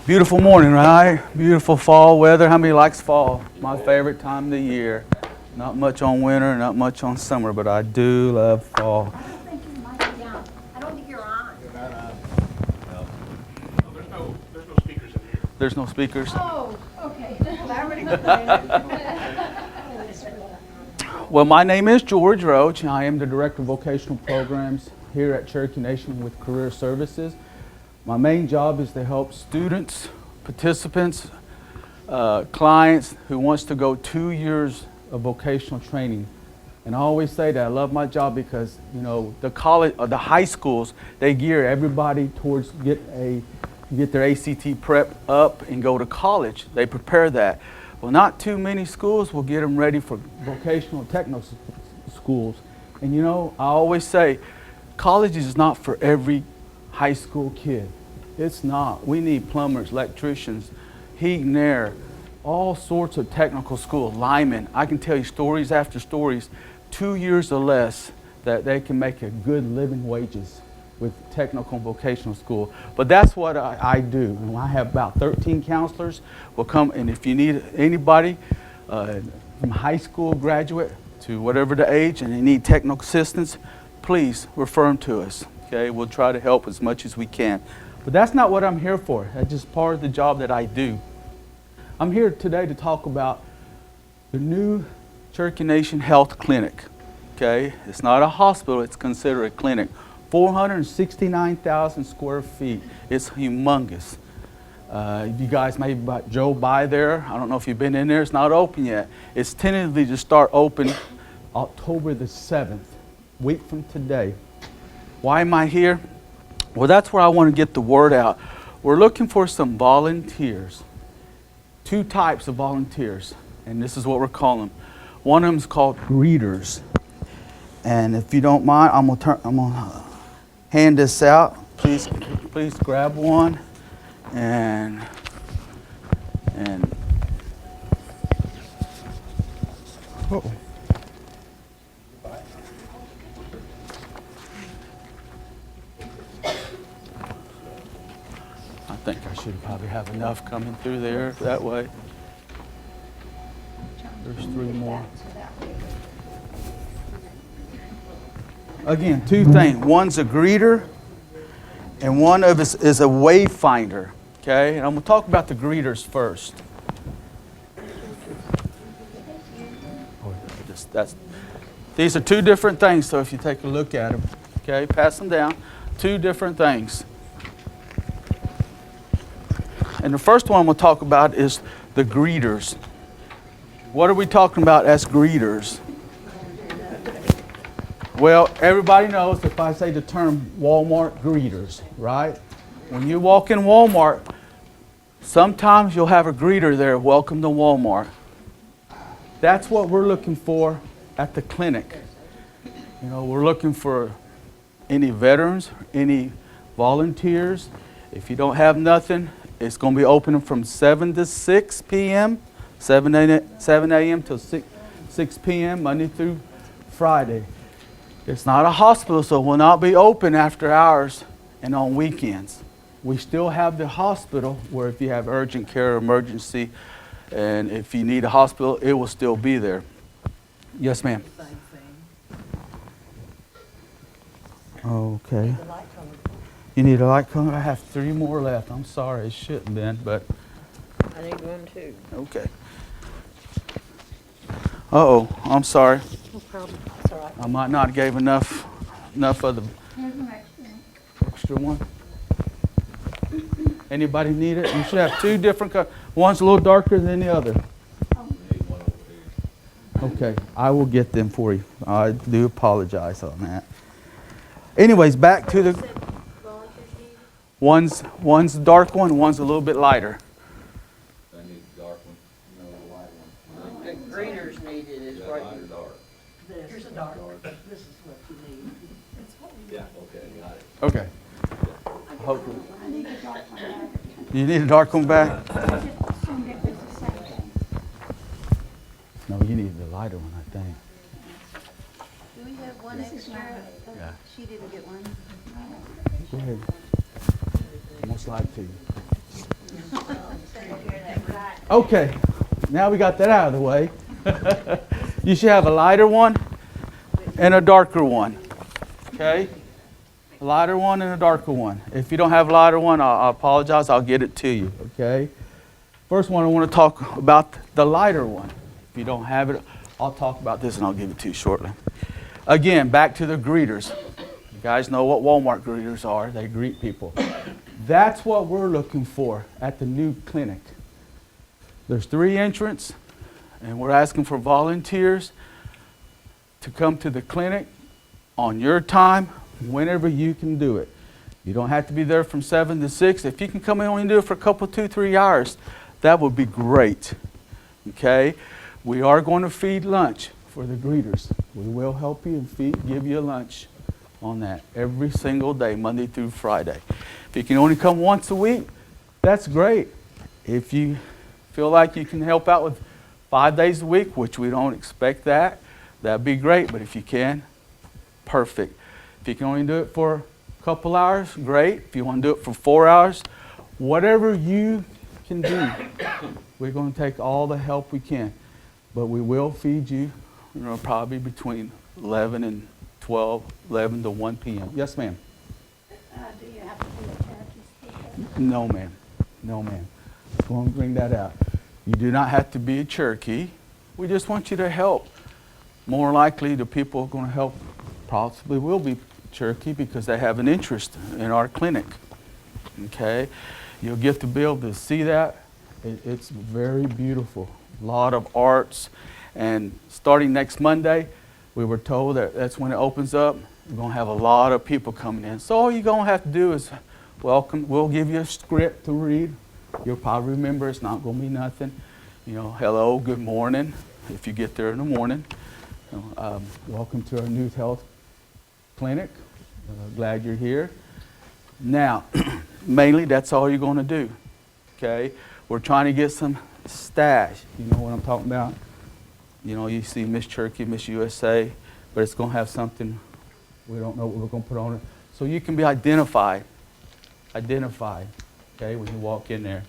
Beautiful morning, right? Beautiful fall weather. How many likes fall? My favorite time of the year. Not much on winter, not much on summer, but I do love fall. I don't think you might be on. I don't think you're on. You're not on. No. There's no speakers in here. There's no speakers? Oh, okay. Well, I already explained Well, my name is George Roach. I am the Director of Vocational Programs here at Cherokee Nation with Career Services. My main job is to help students, participants, clients who wants to go 2 years of vocational training. And I always say that I love my job because, you know, the college or the high schools, they gear everybody towards get their ACT prep up and go to college. They prepare that. Well, not too many schools will get them ready for vocational technical schools. And you know, I always say, college is not for every high school kid. It's not. We need plumbers, electricians, heat and air, all sorts of technical school, linemen. I can tell you stories after stories, 2 years or less, that they can make a good living wages with technical and vocational school. But that's what I do. And I have about 13 counselors will come, and if you need anybody from high school graduate to whatever the age and they need technical assistance, please refer them to us. Okay, we'll try to help as much as we can. But that's not what I'm here for. That's just part of the job that I do. I'm here today to talk about the new Cherokee Nation Health Clinic. Okay, it's not a hospital, it's considered a clinic. 469,000 square feet. It's humongous. You guys maybe drove by there. I don't know if you've been in there. It's not open yet. It's tentatively to start open October the 7th, week from today. Why am I here? Well, that's where I want to get the word out. We're looking for some volunteers. Two types of volunteers, and this is what we're calling them. One of them is called greeters. And if you don't mind, I'm gonna hand this out. Please grab one and oh. I think I should probably have enough coming through there that way. There's 3 more. Again, 2 things. One's a greeter, and one of us is a wayfinder. Okay, and I'm going to talk about the greeters first. These are 2 different things. So if you take a look at them, okay, pass them down. 2 different things. And the first one I'm going to talk about is the greeters. What are we talking about as greeters? Well, everybody knows if I say the term Walmart greeters, right? When you walk in Walmart, sometimes you'll have a greeter there, welcome to Walmart. That's what we're looking for at the clinic. You know, we're looking for any veterans, any volunteers. If you don't have nothing, it's going to be open from 7 to 6 p.m., 7 a.m. till 6 p.m., Monday through Friday. It's not a hospital, so it will not be open after hours and on weekends. We still have the hospital where if you have urgent care or emergency, and if you need a hospital, it will still be there. Yes, ma'am. Okay. You need a light cone? I have 3 more left. I'm sorry, it shouldn't have been, but. I need one too. Okay. Uh-oh, I'm sorry. No problem. That's all right. I might not have gave enough of the extra one. Anybody need it? You should have 2 different colors. One's a little darker than the other. Okay, I will get them for you. I do apologize on that. Anyways, back to the one's the dark one, one's a little bit lighter. I need the dark one, no, the light one. The greeters needed is Yeah, right. light or dark? Here's a dark. This is what you need. Yeah, okay, got it. Okay. Hopefully. You need a dark one back? No, you need the lighter one, I think. Do we have one extra? Yeah. She didn't get one. Go ahead. Most like to. Okay, now we got that out of the way. You should have a lighter one and a darker one. Okay? A lighter one and a darker one. If you don't have a lighter one, I apologize. I'll get it to you. Okay? First one, I want to talk about the lighter one. If you don't have it, I'll talk about this and I'll give it to you shortly. Again, back to the greeters. You guys know what Walmart greeters are. They greet people. That's what we're looking for at the new clinic. There's 3 entrants, and we're asking for volunteers to come to the clinic on your time, whenever you can do it. You don't have to be there from 7 to 6. If you can come in and do it for a couple, 2-3 hours, that would be great. Okay? We are going to feed lunch for the greeters. We will help you and give you a lunch on that every single day, Monday through Friday. If you can only come once a week, that's great. If you feel like you can help out with 5 days a week, which we don't expect that'd be great. But if you can, perfect. If you can only do it for a couple hours, great. If you want to do it for 4 hours, whatever you can do, we're going to take all the help we can. But we will feed you, probably between 11 and 12, 11 to 1 p.m. Yes, ma'am? Do you have to be a Cherokee speaker? No, ma'am. No, ma'am. I'm going to bring that out. You do not have to be a Cherokee. We just want you to help. More likely, the people who are going to help possibly will be Cherokee because they have an interest in our clinic. Okay? You'll get to be able to see that. It's very beautiful. A lot of arts. And starting next Monday, we were told that that's when it opens up. We're going to have a lot of people coming in. So all you're going to have to do is welcome. We'll give you a script to read. You'll probably remember it's not going to be nothing. Hello, good morning, if you get there in the morning. Welcome to our Youth Health Clinic. Glad you're here. Now, mainly that's all you're going to do. Okay? We're trying to get some stash. You know what I'm talking about? You see Miss Cherokee, Miss USA, but it's going to have something, we don't know what we're going to put on it. So you can be identified. Okay, when you walk in there.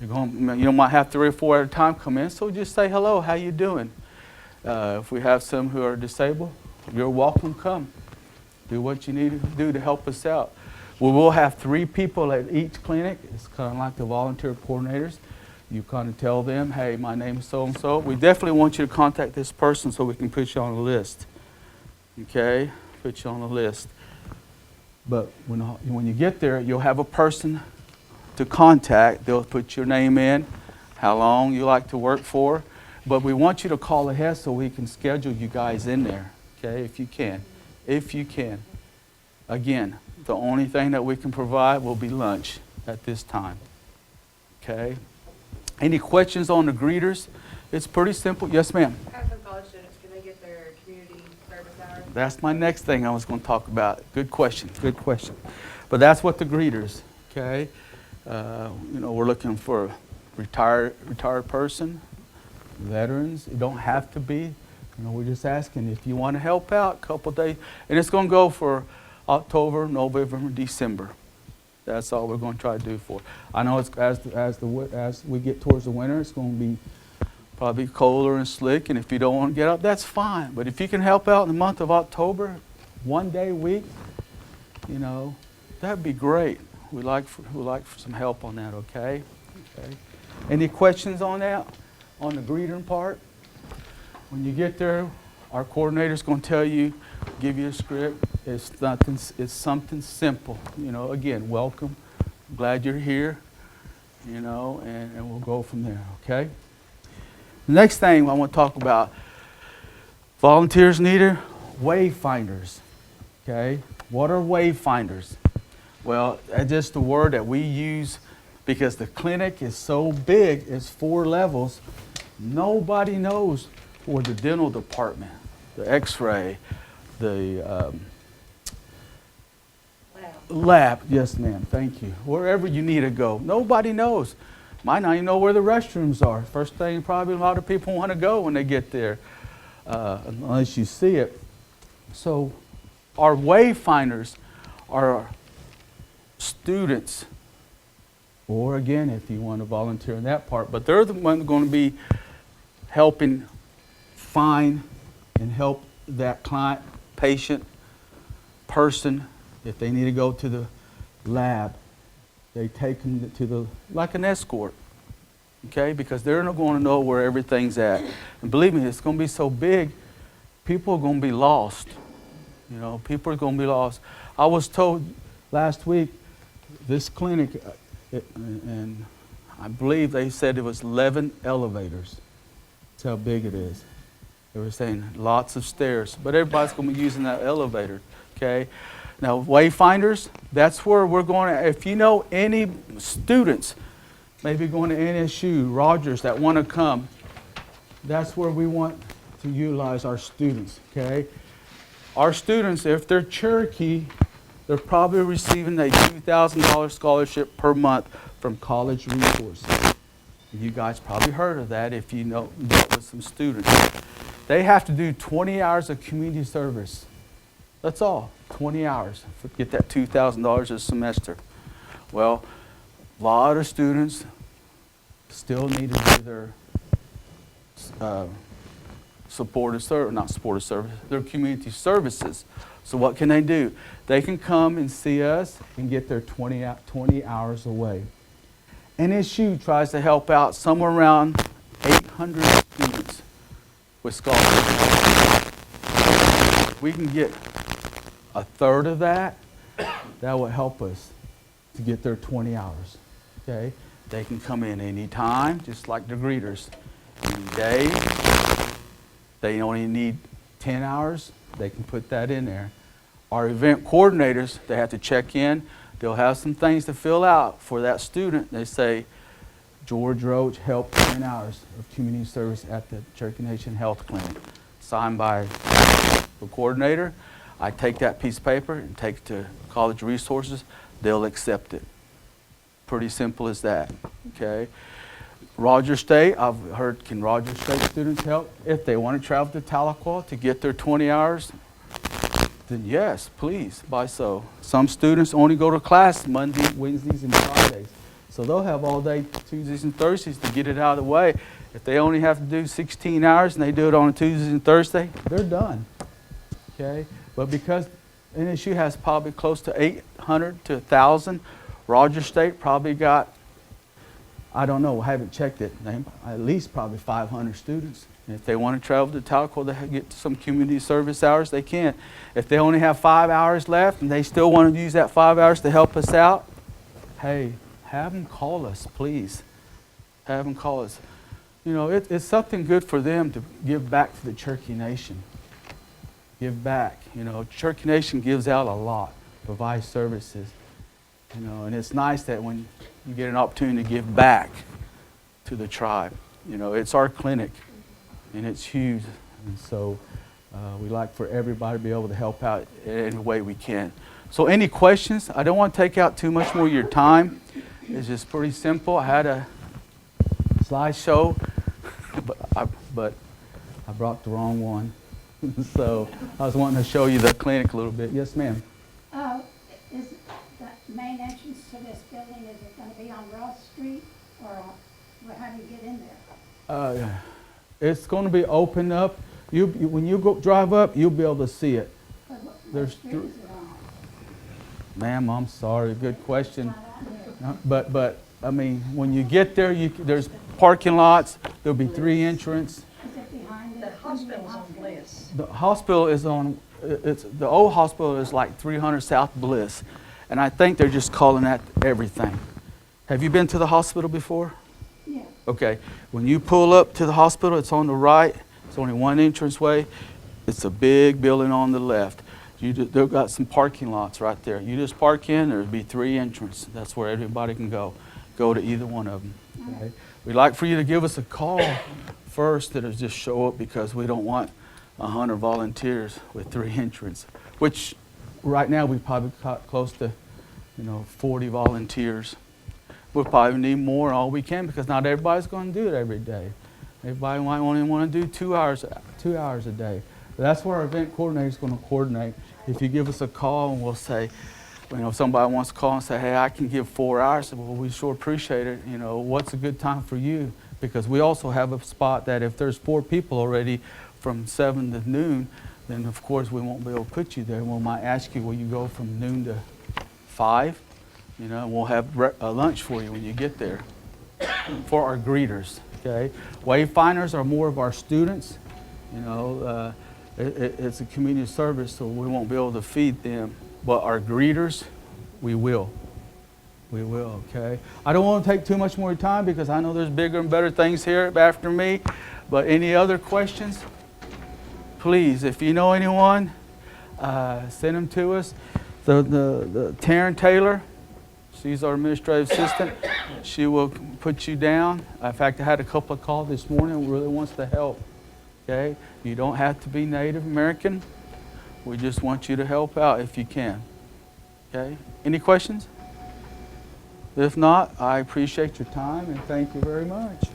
You might have 3 or 4 at a time come in, so just say hello, how you doing? If we have some who are disabled, you're welcome to come. Do what you need to do to help us out. We will have 3 people at each clinic. It's kind of like the volunteer coordinators. You kind of tell them, hey, my name is so-and-so. We definitely want you to contact this person so we can put you on a list. Okay? Put you on a list. But when you get there, you'll have a person to contact. They'll put your name in, how long you like to work for. But we want you to call ahead so we can schedule you guys in there, okay, if you can. If you can. Again, the only thing that we can provide will be lunch at this time, okay? Any questions on the greeters? It's pretty simple. Yes, ma'am? As some college students, can they get their community service hours? That's my next thing I was going to talk about. Good question, good question. But that's what the greeters, okay? We're looking for a retired person, veterans. You don't have to be. We're just asking if you want to help out a couple days. And it's going to go for October, November, December. That's all we're going to try to do for. I know it's as we get towards the winter, it's going to be probably colder and slick. And if you don't want to get out, that's fine. But if you can help out in the month of October, 1 day a week, that'd be great. We'd like for some help on that, okay? Okay. Any questions on that, on the greeting part? When you get there, our coordinator's going to tell you, give you a script. It's something simple. Again, welcome. Glad you're here. And we'll go from there, okay? The next thing I want to talk about, volunteers needed, wayfinders, okay? What are wayfinders? Well, that's just a word that we use because the clinic is so big, it's 4 levels. Nobody knows where the dental department, the x-ray, the lab, yes ma'am, thank you. Wherever you need to go, nobody knows. Might not even know where the restrooms are. First thing probably a lot of people want to go when they get there, unless you see it. So our wayfinders are students Or again, if you want to volunteer in that part, but they're the ones going to be helping find and help that client, patient, person, if they need to go to the lab, they take them to the, like an escort, okay? Because they're not going to know where everything's at. And believe me, it's going to be so big, people are going to be lost. You know, people are going to be lost. I was told last week, this clinic, and I believe they said it was 11 elevators. That's how big it is. They were saying lots of stairs, but everybody's going to be using that elevator, okay? Now, wayfinders, that's where we're going to, if you know any students, maybe going to NSU, Rogers, that want to come, that's where we want to utilize our students, okay? Our students, if they're Cherokee, they're probably receiving a $2,000 scholarship per month from College Resources. You guys probably heard of that if you know dealt with some students. They have to do 20 hours of community service. That's all, 20 hours to get that $2,000 a semester. Well, a lot of students still need to do their supportive service, not supportive service, their community services. So what can they do? They can come and see us and get their 20 hours away. NSU tries to help out somewhere around 800 students with scholarships. We can get a third of that. That will help us to get their 20 hours. Okay? They can come in anytime, just like the greeters. Any day. They only need 10 hours. They can put that in there. Our event coordinators, they have to check in. They'll have some things to fill out for that student. They say, George Roach helped 10 hours of community service at the Cherokee Nation Health Clinic. Signed by the coordinator. I take that piece of paper and take it to College Resources. They'll accept it. Pretty simple as that, okay? Rogers State, I've heard, can Rogers State students help? If they want to travel to Tahlequah to get their 20 hours, then yes, please, by so. Some students only go to class Monday, Wednesdays, and Fridays. So they'll have all day Tuesdays and Thursdays to get it out of the way. If they only have to do 16 hours and they do it on a Tuesday and Thursday, they're done, okay? But because NSU has probably close to 800 to 1,000, Rogers State probably got, I don't know, I haven't checked it, at least probably 500 students. And if they want to travel to Tahlequah to get some community service hours, they can. If they only have 5 hours left and they still want to use that 5 hours to help us out, hey, have them call us, please. Have them call us. You know, it's something good for them to give back to the Cherokee Nation. Give back. You know, Cherokee Nation gives out a lot, provides services. You know, and it's nice that when you get an opportunity to give back to the tribe. You know, it's our clinic, and it's huge. And so we like for everybody to be able to help out in any way we can. So any questions? I don't want to take out too much more of your time. It's just pretty simple. I had a slideshow, but I brought the wrong one. So I was wanting to show you the clinic a little bit. Yes, ma'am. Is the main entrance to this building, is it going to be on Ross Street, or how do you get in there? It's going to be opened up. When you go drive up, you'll be able to see it. What There's street is it on? Ma'am, I'm sorry. Good question. Not on here. But I mean, when you get there, there's parking lots. There'll be 3 entrances. Is it behind The it? hospital's on Bliss. The hospital is on. The old hospital is like 300 South Bliss, and I think they're just calling that everything. Have you been to the hospital before? Yeah. Okay. When you pull up to the hospital, it's on the right. It's only one entranceway. It's a big building on the left. They've got some parking lots right there. You just park in, there'll be 3 entrances. That's where everybody can go. Go to either one of them. Okay? We'd like for you to give us a call first, that'll just show up, because we don't want 100 volunteers with 3 entrances, which right now we probably got close to 40 volunteers. We'll probably need more all we can, because not everybody's going to do it every day. Everybody might only want to do 2 hours a day. But that's where our event coordinator is going to coordinate. If you give us a call and we'll say, You know, if somebody wants to call and say, hey, I can give 4 hours, well, we sure appreciate it. You know, what's a good time for you? Because we also have a spot that if there's 4 people already from 7 to noon, then of course we won't be able to put you there. We might ask you, will you go from noon to 5? You know, and we'll have lunch for you when you get there for our greeters, okay? Wayfinders are more of our students. You know, it's a community service, so we won't be able to feed them. But our greeters, we will. We will, okay? I don't want to take too much more time because I know there's bigger and better things here after me. But any other questions? Please, if you know anyone, send them to us. The Taryn Taylor, she's our administrative assistant. She will put you down. In fact, I had a couple of calls this morning who really wants to help, okay? You don't have to be Native American. We just want you to help out if you can. Okay? Any questions? If not, I appreciate your time and thank you very much.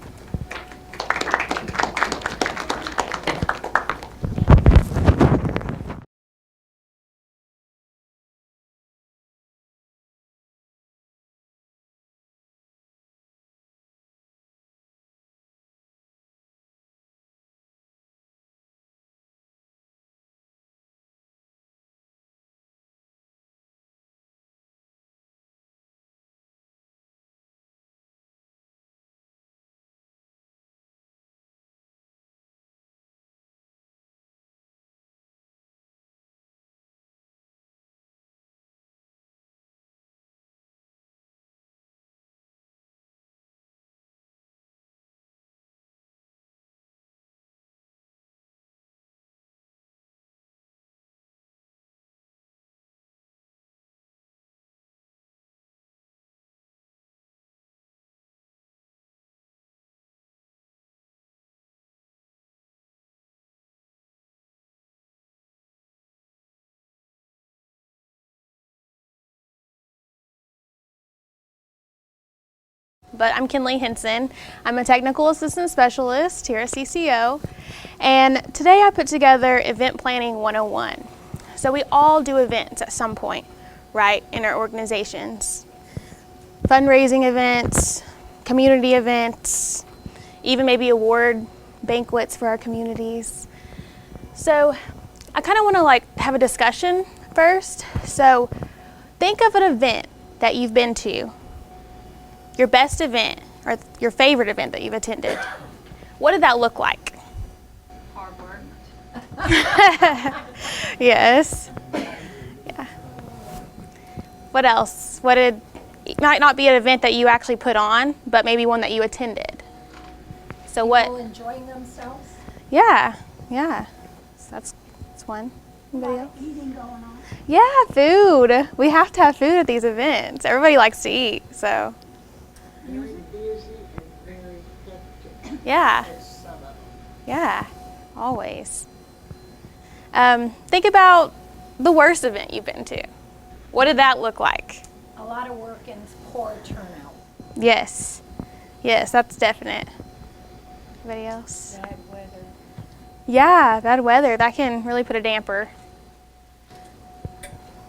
But I'm Kinley Henson. I'm a technical assistant specialist here at CCO. And today I put together Event Planning 101. So we all do events at some point, right, in our organizations. Fundraising events, community events, even maybe award banquets for our communities. So I kind of want to have a discussion first. So think of an event that you've been to, your best event or your favorite event that you've attended. What did that look like? Hard work. Yes. Yeah. What else? It might not be an event that you actually put on, but maybe one that you attended. So People enjoying themselves? Yeah. So that's one. Anybody else? Eating going on? Yeah, food. We have to have food at these events. Everybody likes to eat, so. Very busy and very hectic. Yeah. As some of them. Yeah, always. Think about the worst event you've been to. What did that look like? A lot of work and poor turnout. Yes, that's definite. Anybody else? Bad weather. Yeah, bad weather. That can really put a damper.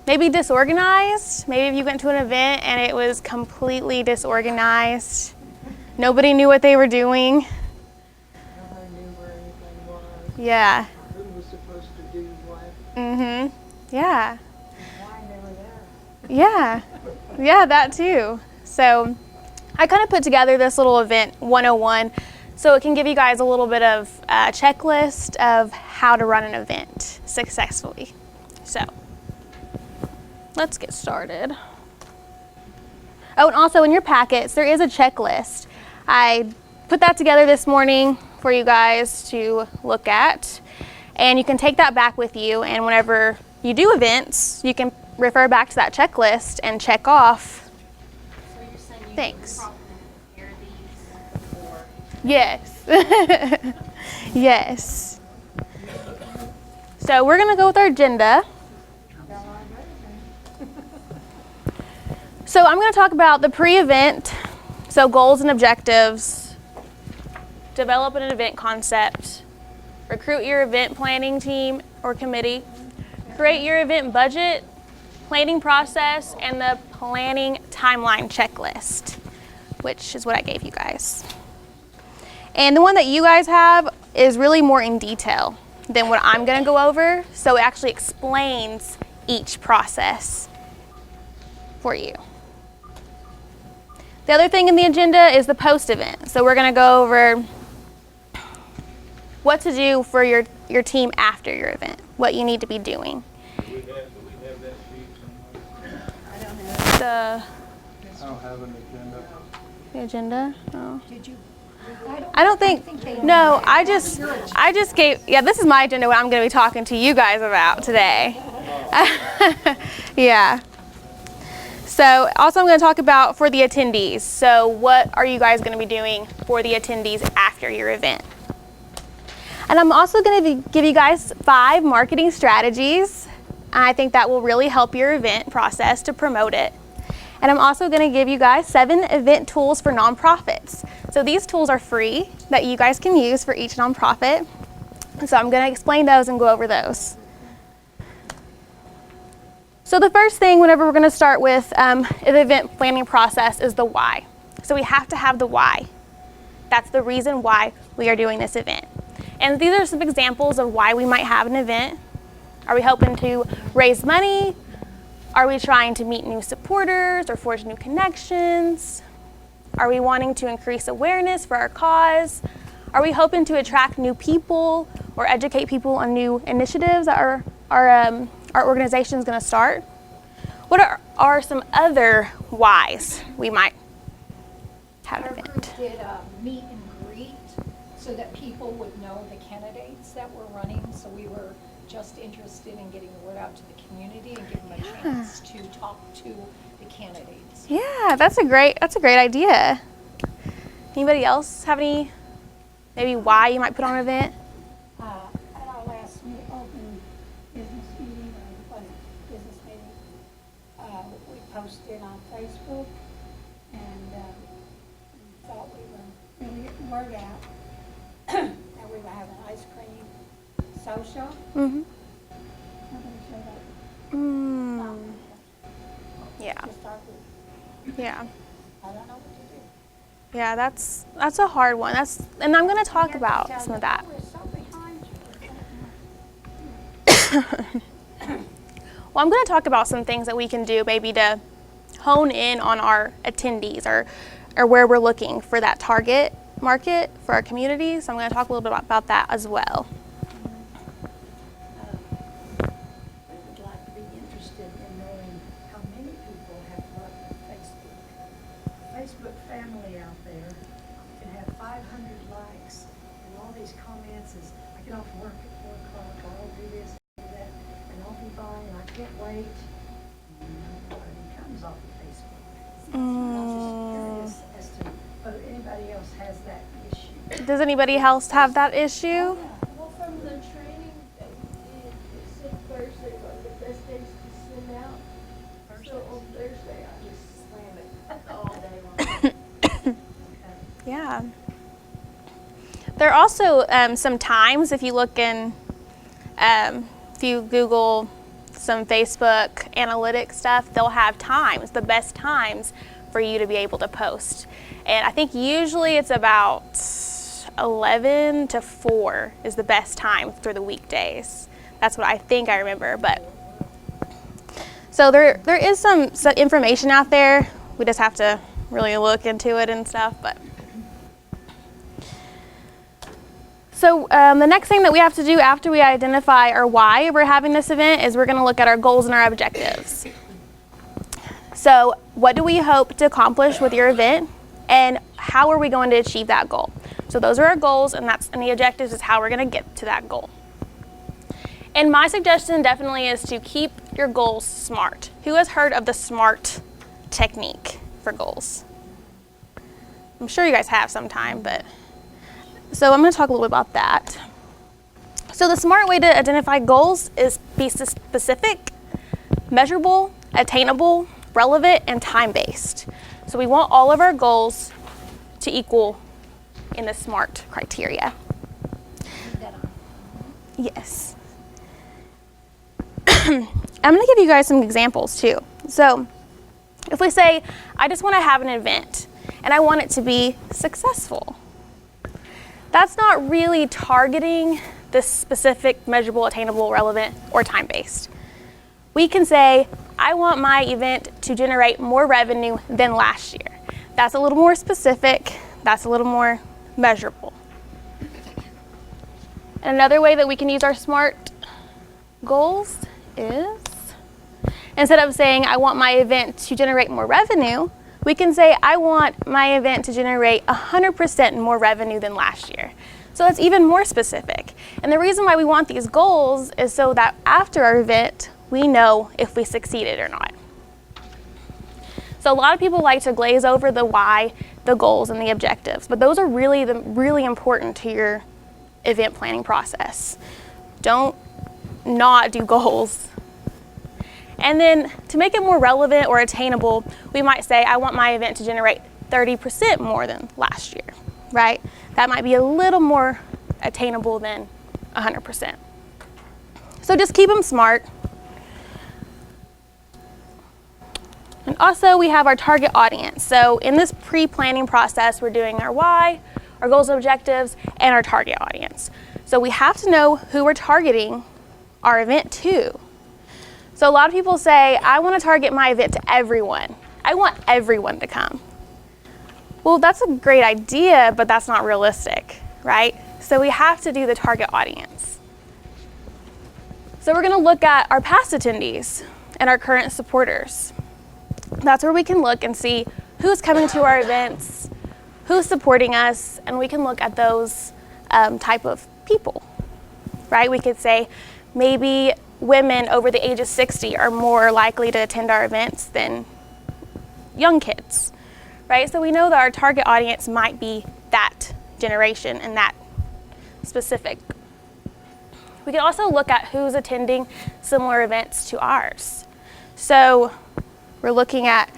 Maybe disorganized. Maybe if you went to an event and it was completely disorganized. Nobody knew what they were doing. Nobody knew where anything was, Yeah. who was supposed to do what, Yeah. why they were there. Yeah, that too. So I kind of put together this little event 101 so it can give you guys a little bit of a checklist of how to run an event successfully. So let's get started. Oh, and also in your packets, there is a checklist. I put that together this morning for you guys to look at. And you can take that back with you, and whenever you do events, you can refer back to that checklist and check off. So you're saying you Thanks. probably prepare these before? Yes. Yes. So we're going to go with our agenda. So I'm going to talk about the pre-event, so goals and objectives, develop an event concept, recruit your event planning team or committee, create your event budget, planning process and the planning timeline checklist, which is what I gave you guys. And the one that you guys have is really more in detail than what I'm gonna go over, so it actually explains each process for you. The other thing in the agenda is the post event. So we're gonna go over what to do for your team after your event, what you need to be doing. Do we have that sheet somewhere? I don't know. I don't have an agenda. The agenda? Oh. Did you? I don't think, they no, I just gave, yeah, this is my agenda, what I'm gonna be talking to you guys about today. Yeah. So also I'm gonna talk about for the attendees. So what are you guys gonna be doing for the attendees after your event? And I'm also gonna give you guys 5 marketing strategies. I think that will really help your event process to promote it. And I'm also gonna give you guys 7 event tools for nonprofits. So these tools are free that you guys can use for each nonprofit. So I'm gonna explain those and go over those. So the first thing whenever we're gonna start with the event planning process is the why. So we have to have the why. That's the reason why we are doing this event. And these are some examples of why we might have an event. Are we hoping to raise money? Are we trying to meet new supporters or forge new connections? Are we wanting to increase awareness for our cause? Are we hoping to attract new people or educate people on new initiatives that our organization is going to start? What are some other whys we might have an Our event? group did a meet and greet so that people would know the candidates that were running. So we were just interested in getting the word out to the community and give them a chance to talk to the candidates. Yeah, that's a great idea. Anybody else have any, maybe why you might put on an event? At our last open business meeting, or was it business meeting, we posted on Facebook, and we thought we were really getting the word out that we were having ice cream social. Mm-hmm. Nobody showed up. Yeah, Just our group. yeah. I don't know what to do. Yeah, that's a hard one. And I'm going to talk about some of that. We're so behind you. Well, I'm going to talk about some things that we can do maybe to hone in on our attendees or where we're looking for that target market for our community. So I'm going to talk a little bit about that as well. We would like to be interested in knowing how many people have liked Facebook. Facebook family out there can have 500 likes and all these comments is, I get off work at 4 o'clock, I'll do this, do that, and I'll be buying, I can't wait. And nobody comes off of Facebook. And I'm just curious as to whether anybody else has that issue. Does anybody else have that issue? Well, from the training that we did, it said Thursdays are the best days to send out. So on Thursday, I just slam it all day long. Yeah. There are also some times, if you look in, if you Google some Facebook analytics stuff, they'll have times, the best times for you to be able to post. And I think usually it's about 11 to 4 is the best time through the weekdays. That's what I think I remember. But so there is some information out there. We just have to really look into it and stuff. But so the next thing that we have to do after we identify our why we're having this event is we're going to look at our goals and our objectives. So what do we hope to accomplish with your event, and how are we going to achieve that goal? So those are our goals, and the objectives is how we're going to get to that goal. And my suggestion definitely is to keep your goals SMART. Who has heard of the SMART technique for goals? I'm sure you guys have sometime, but so I'm going to talk a little bit about that. So the SMART way to identify goals is be specific, measurable, attainable, relevant, and time-based. So we want all of our goals to equal in the SMART criteria. Yes. I'm going to give you guys some examples too. So if we say, I just want to have an event and I want it to be successful, that's not really targeting this specific, measurable, attainable, relevant, or time-based. We can say, I want my event to generate more revenue than last year. That's a little more specific, that's a little more measurable. And another way that we can use our SMART goals is, instead of saying, I want my event to generate more revenue, we can say, I want my event to generate 100% more revenue than last year. So that's even more specific. And the reason why we want these goals is so that after our event, we know if we succeeded or not. So a lot of people like to glaze over the why, the goals, and the objectives, but those are really important to your event planning process. Don't not do goals. And then to make it more relevant or attainable, we might say, I want my event to generate 30% more than last year, right? That might be a little more attainable than 100%. So just keep them SMART. And also we have our target audience. So in this pre-planning process, we're doing our why, our goals and objectives, and our target audience. So we have to know who we're targeting our event to. So a lot of people say, I want to target my event to everyone. I want everyone to come. Well, that's a great idea, but that's not realistic, right? So we have to do the target audience. So we're going to look at our past attendees and our current supporters. That's where we can look and see who's coming to our events, who's supporting us, and we can look at those type of people, right? We could say maybe women over the age of 60 are more likely to attend our events than young kids, right? So we know that our target audience might be that generation and that specific. We can also look at who's attending similar events to ours. So we're looking at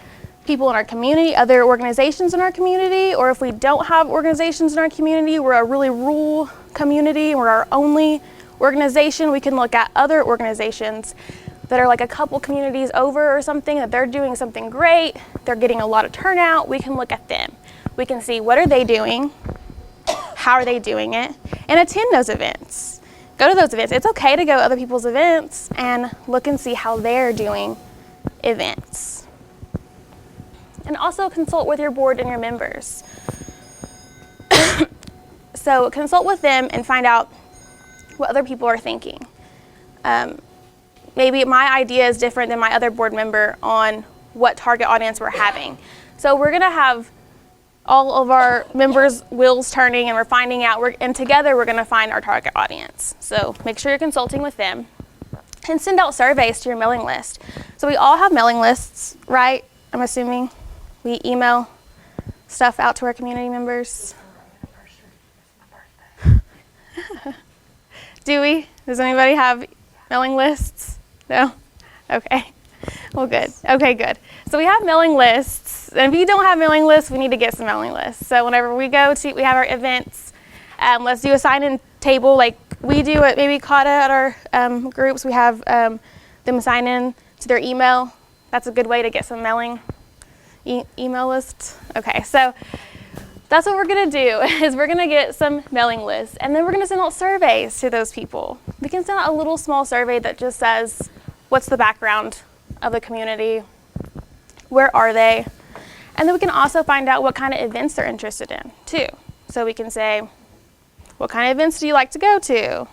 people in our community, other organizations in our community, or if we don't have organizations in our community, we're a really rural community, we're our only organization, we can look at other organizations that are like a couple communities over or something, that they're doing something great, they're getting a lot of turnout. We can look at them. We can see what are they doing, how are they doing it, and attend those events. Go to those events. It's okay to go to other people's events and look and see how they're doing events. And also consult with your board and your members. So consult with them and find out what other people are thinking. Maybe my idea is different than my other board member on what target audience we're having. So we're gonna have all of our members' wheels turning and we're finding out, and together we're gonna find our target audience. So make sure you're consulting with them and send out surveys to your mailing list. So we all have mailing lists, right? I'm assuming we email stuff out to our community members. Do we? Does anybody have mailing lists? No? Okay. Well, good. Okay, good. So we have mailing lists. And if you don't have mailing lists, we need to get some mailing lists. So whenever we go to, we have our events, let's do a sign-in table like we do at maybe Kata at our groups. We have them sign in to their email. That's a good way to get some mailing email lists. Okay, so that's what we're gonna do, is we're gonna get some mailing lists, and then we're gonna send out surveys to those people. We can send out a little small survey that just says, what's the background of the community? Where are they? And then we can also find out what kind of events they're interested in, too. So we can say, what kind of events do you like to go to?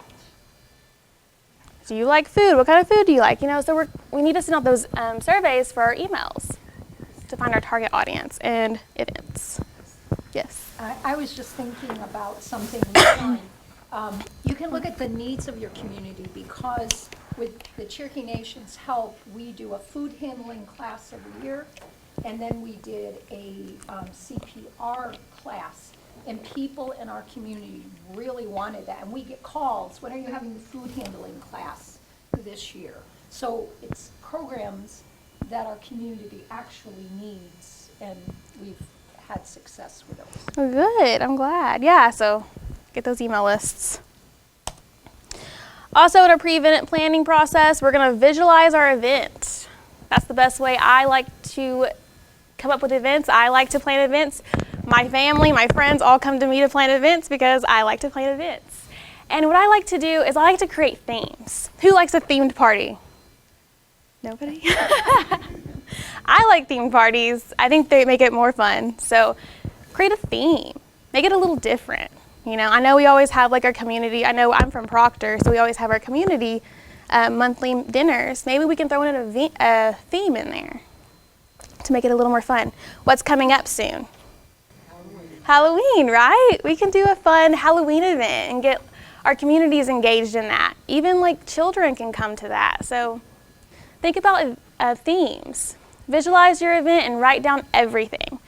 Do you like food? What kind of food do you like? You know, so we need to send out those surveys for our emails to find our target audience and events. Yes. I was just thinking about something. You can look at the needs of your community, because with the Cherokee Nation's help, we do a food handling class every year, and then we did a CPR class, and people in our community really wanted that. And we get calls, when are you having the food handling class this year? So it's programs that our community actually needs, and we've had success with those. Oh, good. I'm glad. Yeah, so get those email lists. Also, in our pre-event planning process, we're going to visualize our event. That's the best way I like to come up with events. I like to plan events. My family, my friends all come to me to plan events because I like to plan events. And what I like to do is I like to create themes. Who likes a themed party? Nobody? I like themed parties. I think they make it more fun. So create a theme. Make it a little different. You know, I know we always have like our community. I know I'm from Proctor, so we always have our community monthly dinners. Maybe we can throw in a theme in there to make it a little more fun. What's coming up soon? Halloween, right? We can do a fun Halloween event and get our communities engaged in that. Even like children can come to that. So think about themes. Visualize your event and write down everything.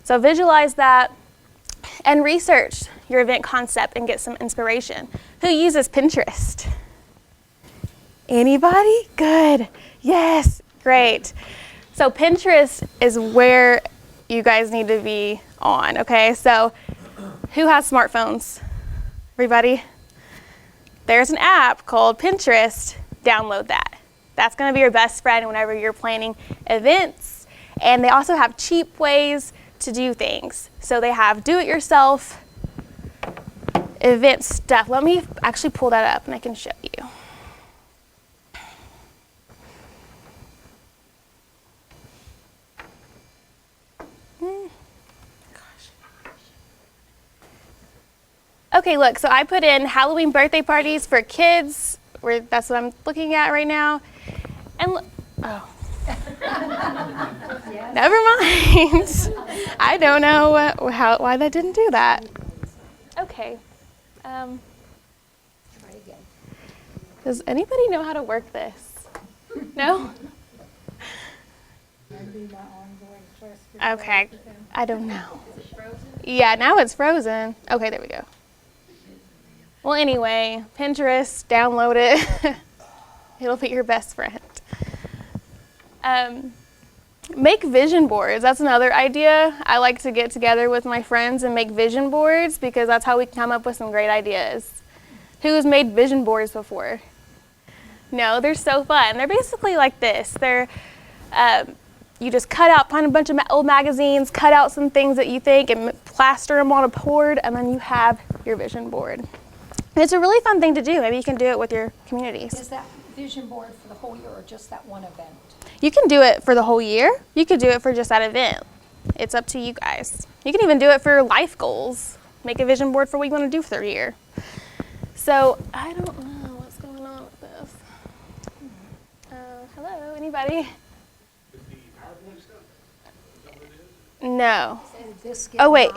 So visualize that and research your event concept and get some inspiration. Who uses Pinterest? Anybody? Good. Yes, great. So Pinterest is where you guys need to be on, okay? So who has smartphones? Everybody? There's an app called Pinterest. Download that. That's gonna be your best friend whenever you're planning events. And they also have cheap ways to do things. So they have do-it-yourself event stuff. Let me actually pull that up and I can show you. Okay, look, so I put in Halloween birthday parties for kids. That's what I'm looking at right now. And look, oh. Never mind. I don't know why that didn't do that. Okay. Does anybody know how to work this? No? Okay. I don't know. Yeah, now it's frozen. Okay, there we go. Well, anyway, Pinterest, download it. It'll be your best friend. Make vision boards. That's another idea. I like to get together with my friends and make vision boards because that's how we can come up with some great ideas. Who has made vision boards before? No, they're so fun. They're basically like this. They're you just find a bunch of old magazines, cut out some things that you think, and plaster them on a board, and then you have your vision board. And it's a really fun thing to do. Maybe you can do it with your communities. Is that vision board for the whole year or just that one event? You can do it for the whole year. You could do it for just that event. It's up to you guys. You can even do it for your life goals. Make a vision board for what you want to do for the year. So I don't know what's going on with this. Hello, anybody? No. Oh, wait.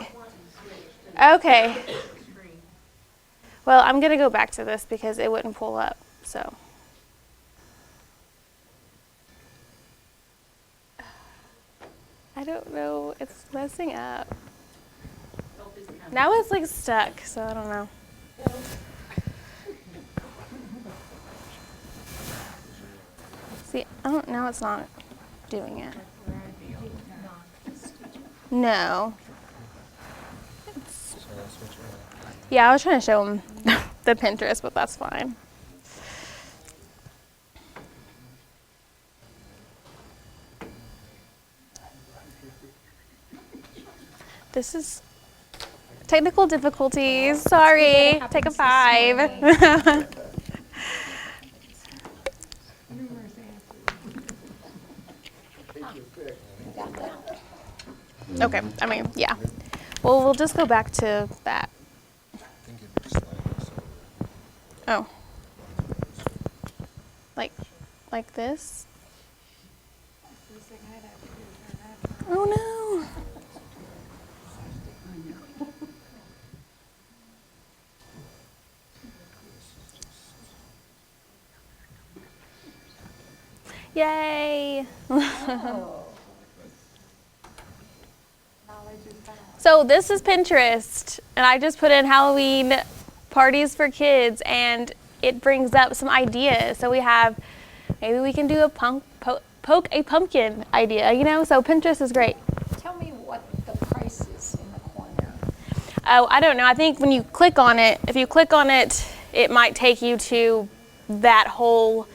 Okay. Well, I'm going to go back to this because it wouldn't pull up, so. I don't know, it's messing up. Now it's like stuck, so I don't know. See, now it's not doing it. No. Yeah, I was trying to show them the Pinterest, but that's fine. This is technical difficulties. Sorry. Take a 5. Okay, I mean, yeah. Well, we'll just go back to that. Oh. Like this? Oh no. Yay. So this is Pinterest, and I just put in Halloween parties for kids, and it brings up some ideas. So we have, maybe we can do a poke a pumpkin idea, you know? So Pinterest is great. Tell me what the price is in the corner. Oh, I don't know. I think when you click on it, if you click on it, it might take you to that whole,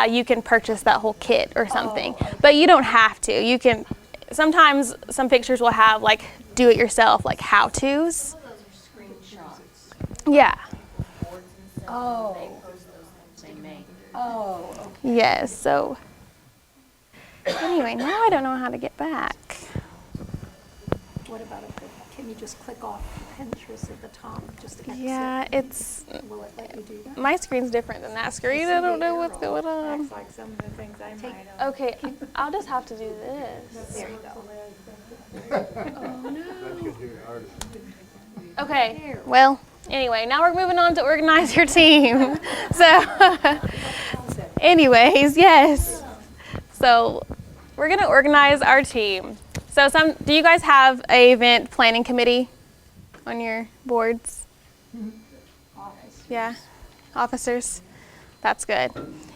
you can purchase that whole kit or something. But you don't have to. You can, sometimes some pictures will have like do it yourself, like how-tos. Those are screenshots. Yeah. Boards and stuff. Oh. They post those things they make. Oh, okay. Yes, so anyway, now I don't know how to get back. What about can you just click off Pinterest at the top, just exit? Yeah, it's, Will it let you do that? my screen's different than that screen. I don't know what's going on. That's like some of the things I might have. Okay, I'll just have to do this. There you go. Okay, well, anyway, now we're moving on to organize your team. So, anyways, yes. So, we're gonna organize our team. So, do you guys have a event planning committee on your boards? Yeah, officers. That's good.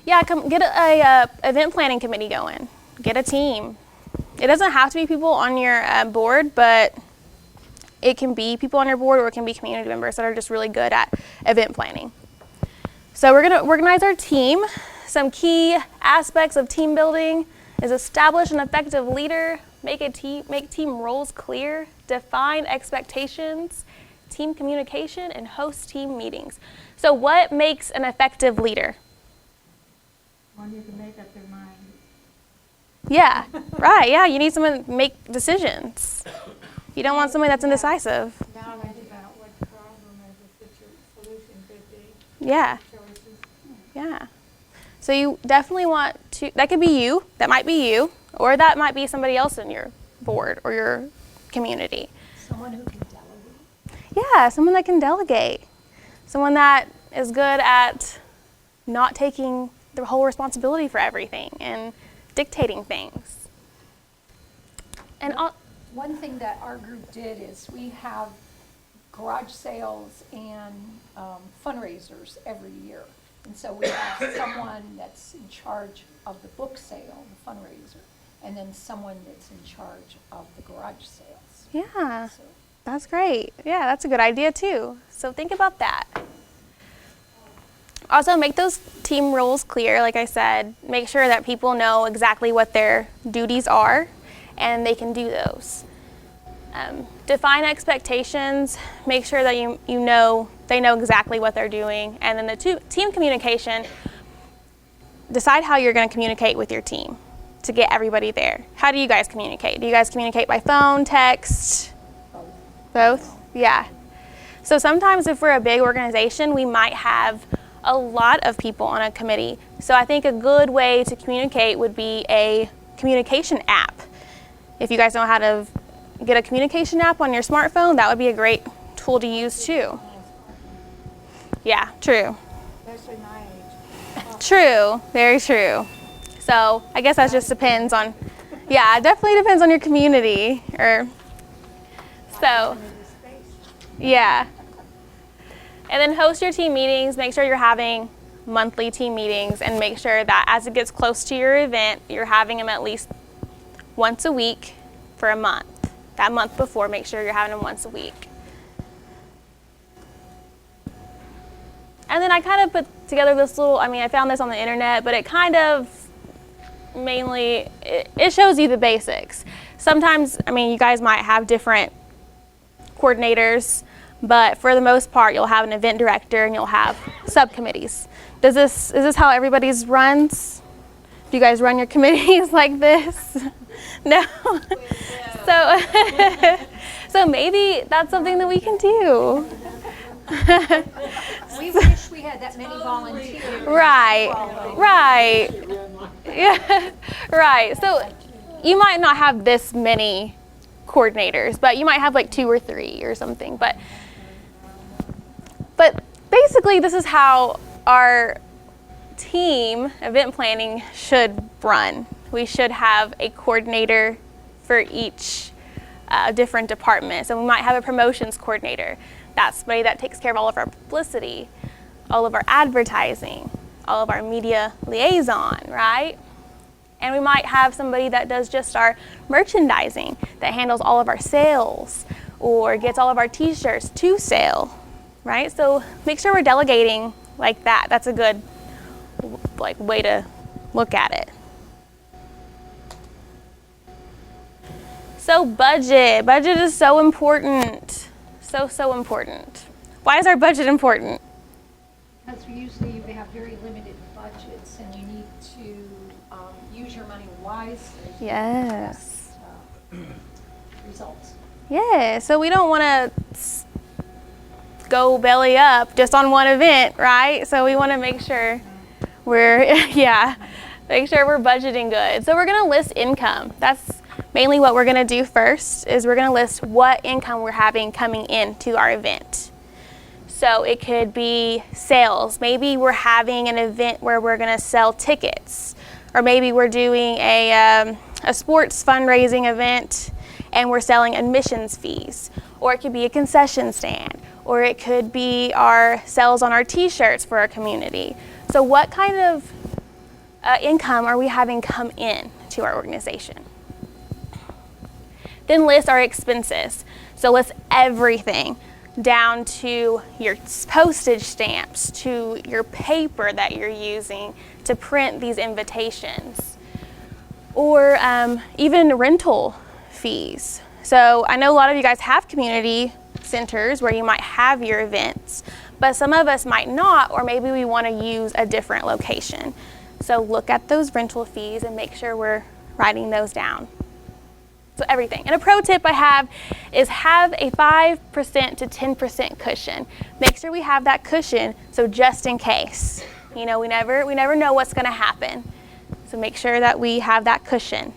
Yeah, come get a event planning committee going. Get a team. It doesn't have to be people on your board, but it can be people on your board, or it can be community members that are just really good at event planning. So we're going to organize our team. Some key aspects of team building is establish an effective leader, make team roles clear, define expectations, team communication, and host team meetings. So what makes an effective leader? One who can make up their mind. Yeah, right, yeah, you need someone to make decisions. You don't want somebody that's indecisive. Knowledge about what the problem is, what your solution could be, Yeah, choices. yeah. So you definitely want to, that could be you, that might be you, or that might be somebody else in your board or your community. Someone who can delegate. Yeah, someone that can delegate. Someone that is good at not taking the whole responsibility for everything and dictating things. And One thing that our group did is we have garage sales and fundraisers every year. And so we have someone that's in charge of the book sale, the fundraiser, and then someone that's in charge of the garage sales. yeah, So that's great. Yeah, that's a good idea too. So think about that. Also, make those team roles clear, like I said. Make sure that people know exactly what their duties are and they can do those. Define expectations. Make sure that they know exactly what they're doing. And then the team communication, decide how you're going to communicate with your team to get everybody there. How do you guys communicate? Do you guys communicate by phone, text? Both? Yeah. So sometimes if we're a big organization, we might have a lot of people on a committee. So I think a good way to communicate would be a communication app. If you guys know how to get a communication app on your smartphone, that would be a great tool to use too. Yeah, true. Especially my age. True, very true. So I guess that just depends on, yeah, it definitely depends on your community. So, yeah. And then host your team meetings. Make sure you're having monthly team meetings, and make sure that as it gets close to your event, you're having them at least once a week for a month. That month before, make sure you're having them once a week. And then I kind of put together this little, I found this on the internet, but it kind of mainly, it shows you the basics. Sometimes, you guys might have different coordinators, but for the most part, you'll have an event director and you'll have subcommittees. Is this how everybody's runs? Do you guys run your committees like this? No? So maybe that's something that we can do. we wish we had that many volunteers. Right. Yeah, right. So you might not have this many coordinators, but you might have like 2 or 3 or something. But basically, this is how our team event planning should run. We should have a coordinator for each different department. So we might have a promotions coordinator. That's somebody that takes care of all of our publicity, all of our advertising, all of our media liaison, right? And we might have somebody that does just our merchandising, that handles all of our sales or gets all of our t-shirts to sale, right? So make sure we're delegating like that. That's a good like way to look at it. So budget is so important, so important. Why is our budget important? Because usually you have very limited budgets and you need to use your money wisely. Yes. Results. Yeah, so we don't want to go belly up just on one event, right? So we want to make sure we're, make sure we're budgeting good. So we're going to list income. That's mainly what we're going to do first, is we're going to list what income we're having coming into our event. So it could be sales. Maybe we're having an event where we're going to sell tickets, or maybe we're doing a sports fundraising event and we're selling admissions fees, or it could be a concession stand, or it could be our sales on our t-shirts for our community. So what kind of income are we having come in to our organization? Then list our expenses. So list everything down to your postage stamps, to your paper that you're using to print these invitations, or even rental fees. So I know a lot of you guys have community centers where you might have your events, but some of us might not, or maybe we want to use a different location. So look at those rental fees and make sure we're writing those down. So everything. And a pro tip I have is have a 5% to 10% cushion. Make sure we have that cushion, so just in case. You know, we never know what's going to happen. So make sure that we have that cushion.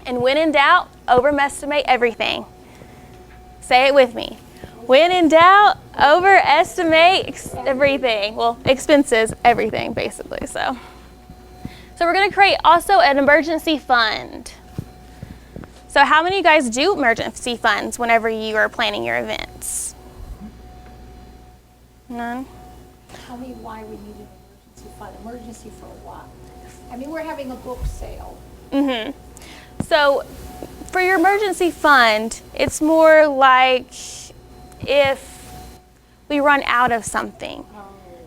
And when in doubt, overestimate everything. Say it with me. When in doubt, overestimate everything. Well, expenses, everything, basically. So we're going to create also an emergency fund. So how many of you guys do emergency funds whenever you are planning your events? None? Tell me why we need an emergency fund. Emergency for what? I mean, we're having a book sale. Mm-hmm. So for your emergency fund, it's more like if we run out of something.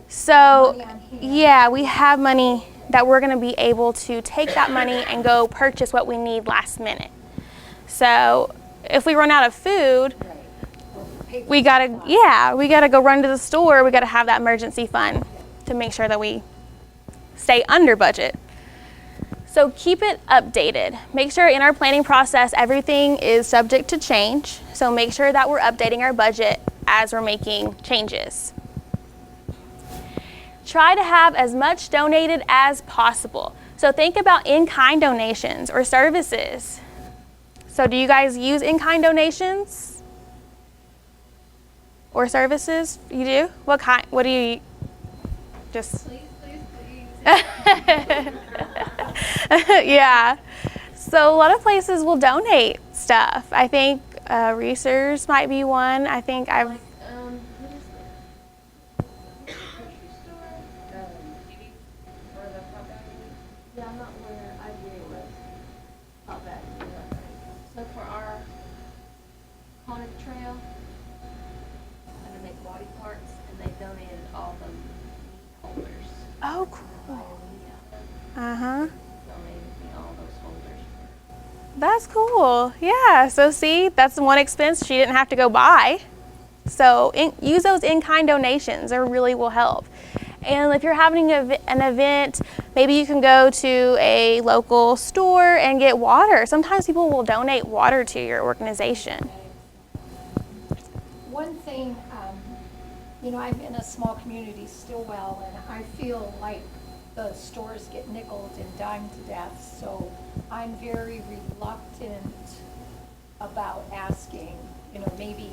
So Money on hand. yeah, we have money that we're going to be able to take that money and go purchase what we need last minute. So if we run out of food, we gotta go run to the store. We gotta have that emergency fund to make sure that we stay under budget. So keep it updated. Make sure in our planning process, everything is subject to change. So make sure that we're updating our budget as we're making changes. Try to have as much donated as possible. So think about in-kind donations or services. So do you guys use in-kind donations or services? You do? What kind? What do you just? Please. Yeah. So a lot of places will donate stuff. I think Reese's might be one. I think I've. What is the grocery store? For the hot dog. Yeah, I'm not where I agree with how bad it is. So for our Conic Trail, had to make body parts, and they donated all the meat holders. Oh, cool. Uh-huh. Donated me all those holders. That's cool. Yeah. So see, that's one expense she didn't have to go buy. So use those in-kind donations. They really will help. And if you're having an event, maybe you can go to a local store and get water. Sometimes people will donate water to your organization. One thing, I'm in a small community, Stillwell, and I feel like the stores get nickeled and dimed to death. So I'm very reluctant about asking, maybe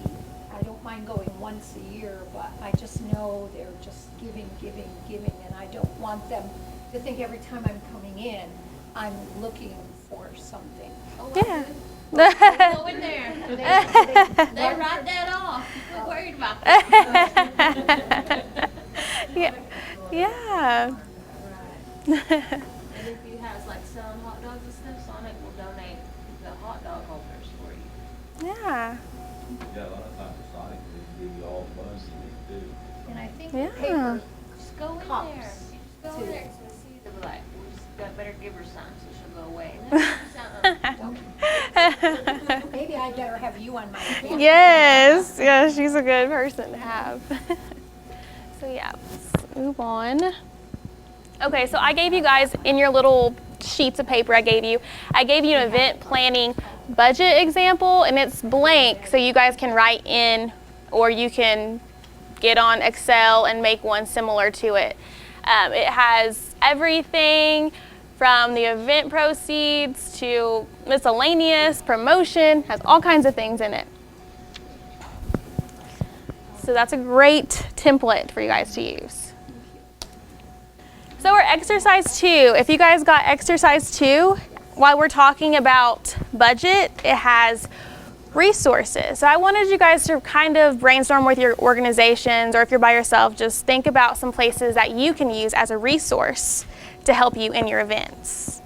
I don't mind going once a year, but I just know they're just giving, and I don't want them to think every time I'm coming in, I'm looking for something. Yeah. Go in there. They What? write that off. Quit worried about that. Yeah. And if you have like selling hot dogs and stuff, Sonic will donate the hot dog holders for you. Yeah. Yeah, a lot of times Sonic will give you all the funds you need to do. And I think Yeah. the paper Just go in cups. there. You just go over too. there and see, they were like, we just better give her some so she'll go away. And then something. Maybe I better have you on my camera. Yes, yeah, she's a good person to have. So yeah, let's move on. Okay, so I gave you guys in your little sheets of paper I gave you an event planning budget example, and it's blank, so you guys can write in, or you can get on Excel and make one similar to it. It has everything from the event proceeds to miscellaneous, promotion, has all kinds of things in it. So that's a great template for you guys to use. So our exercise 2, if you guys got exercise 2, while we're talking about budget, it has resources. So I wanted you guys to kind of brainstorm with your organizations, or if you're by yourself, just think about some places that you can use as a resource to help you in your events.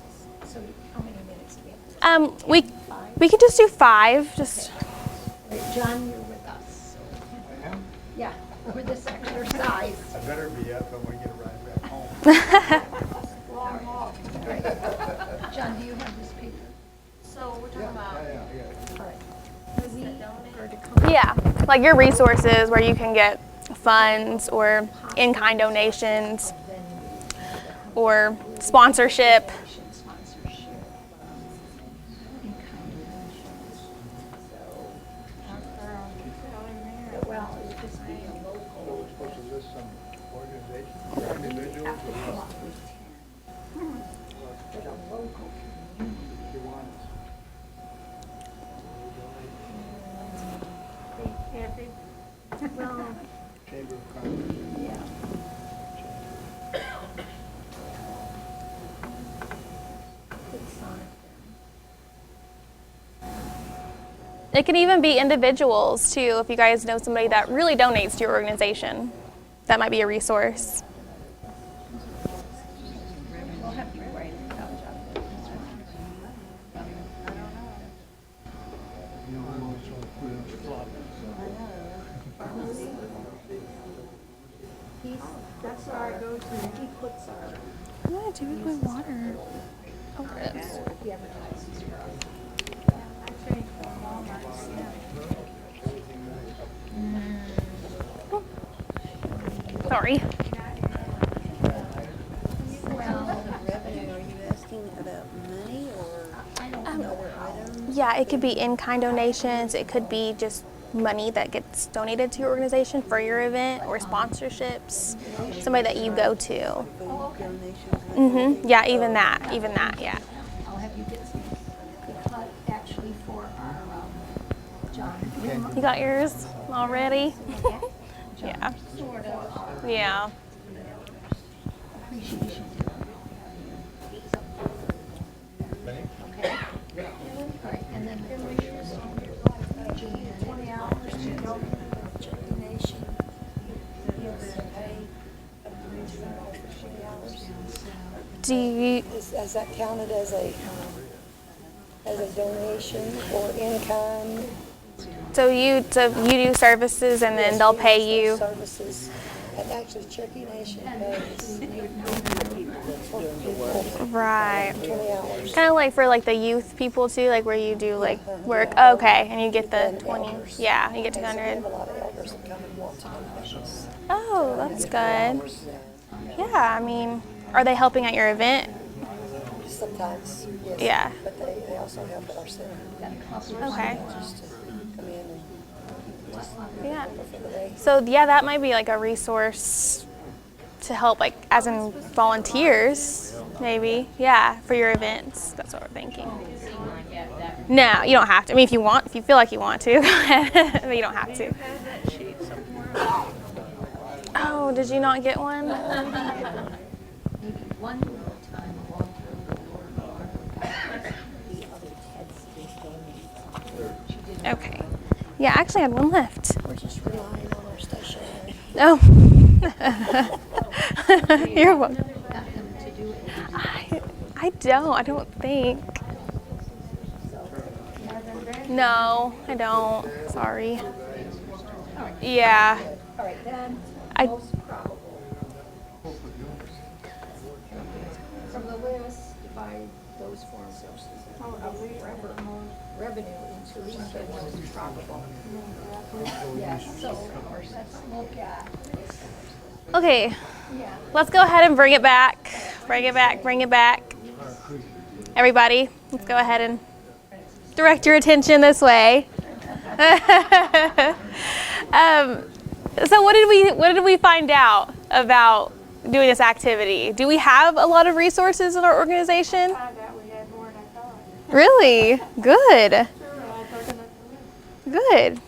So how many minutes do we have? We can just do 5. Just Wait, John, you're with us. Yeah, for this exercise. I better be up, I want to get a ride back home. Long walk. Right. John, do you have this paper? So we're talking about All right. yeah, like your resources where you can get funds or in-kind donations or sponsorship. Well, it would just be a local. Supposed to list some organizations or individuals or what? But a local community. You want us. Well, Chamber of Commerce. yeah. It's on it. It can even be individuals too, if you guys know somebody that really donates to your organization. That might be a resource. We'll have you write it down, John. That's our go-to. He puts our. What do I do with my water? Oh, there it is. He advertises for us. Sorry. Revenue, are you asking about money or other items? Yeah, it could be in-kind donations. It could be just money that gets donated to your organization for your event, or sponsorships, somebody that you go to. Donations? Yeah, even that, yeah. I'll have you get some, the cut actually for our, John. You got yours already? Yeah. Sort of. Yeah. Appreciation. Okay? All right, and then. 20 hours to go. Donation. Yes, pay a donation for 20 hours. Do you, Is that counted as a donation or in-kind? so you do services and then they'll pay you? Services. And actually Cherokee Nation pays for people Right. 20 hours. Kind of like for like the youth people too, like where you do like work. Okay, and you get the And 20. elders. Yeah, you get And so we have 200. a lot of elders that come and want to donate. Oh, that's good. Yeah, I mean, are they helping at your event? Sometimes, yes. Yeah. But they also help at our center. Okay. Just to come in and just Yeah. for the day. So yeah, that might be like a resource to help, like as in volunteers, maybe. Yeah, for your events. That's what we're thinking. No, you don't have to. I mean, if you feel like you want to, go ahead. But you don't have to. Oh, did you not get one? One time along Okay. Yeah, I actually had one left. We're just relying on our stationery. Oh. You're welcome. I don't think. No, I don't. Sorry. Yeah. All right, then, I- most probable. those forms of revenue into each of those probable. Yes, so let's look at, Okay, yeah. let's go ahead and bring it back. Bring it back, bring it back. Everybody, let's go ahead and direct your attention this way. So what did we find out about doing this activity? Do we have a lot of resources in our organization? Found out we had more than I thought. Really? Good. Sure, I thought enough to live. Good.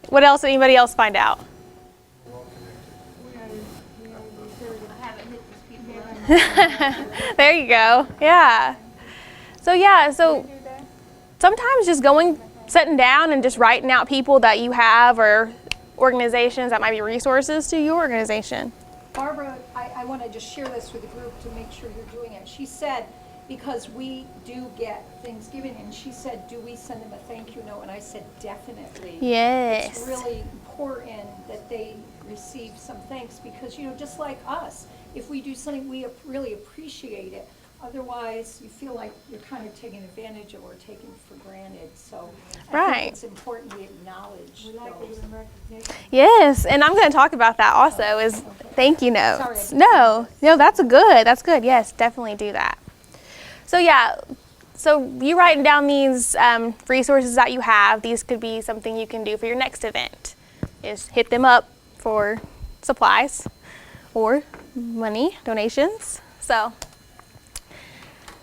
What else? Anybody else find out? I haven't hit these people up. There you go. Yeah. So sometimes just sitting down and just writing out people that you have or organizations that might be resources to your organization. Barbara, I want to just share this with the group to make sure you're doing it. She said, because we do get things given, and she said, do we send them a thank you note? And I said, definitely. Yes. It's really important that they receive some thanks because, just like us, if we do something, we really appreciate it. Otherwise, you feel like you're kind of taking advantage of or taken for granted. So I Right. think it's important we acknowledge We like to those. give them recognition. Yes, and I'm going to talk about that also is thank you notes. Sorry. No, that's good. Yes, definitely do that. So you writing down these resources that you have, these could be something you can do for your next event, is hit them up for supplies or money, donations. So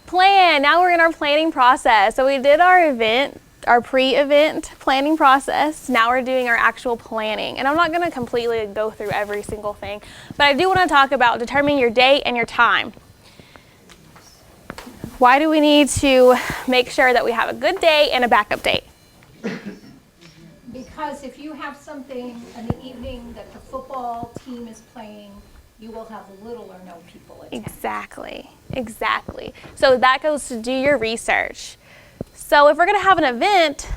plan, now we're in our planning process. So we did our pre-event planning process. Now we're doing our actual planning. And I'm not going to completely go through every single thing, but I do want to talk about determining your date and your time. Why do we need to make sure that we have a good date and a backup date? Because if you have something in the evening that the football team is playing, you will have little or no people attend. Exactly. So that goes to do your research. So if we're going to have an event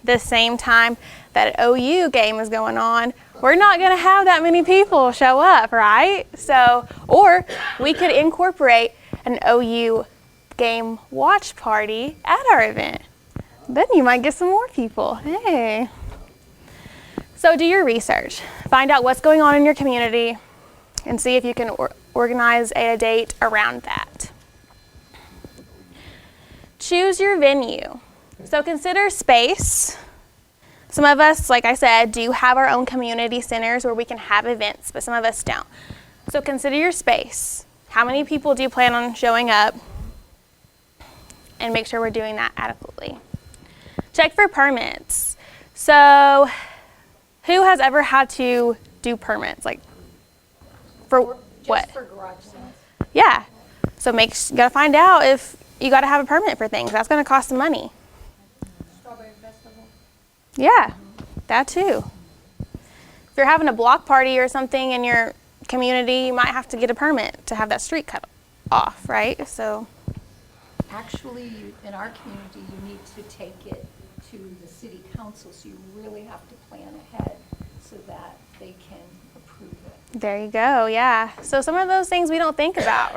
the same time that an OU game is going on, we're not going to have that many people show up, right? So, or we could incorporate an OU game watch party at our event. Then you might get some more people. Hey. So do your research. Find out what's going on in your community and see if you can organize a date around that. Choose your venue. So consider space. Some of us, like I said, do have our own community centers where we can have events, but some of us don't. So consider your space. How many people do you plan on showing up? And make sure we're doing that adequately. Check for permits. So who has ever had to do permits? Like for what? Just for garage sales. Yeah. So you gotta find out if you gotta have a permit for things. That's gonna cost some money. Strawberry festival. Yeah, that too. If you're having a block party or something in your community, you might have to get a permit to have that street cut off, right? So. Actually, in our community, you need to take it to the city council, so you really have to plan ahead so that they can approve it. There you go, yeah. So some of those things we don't think about.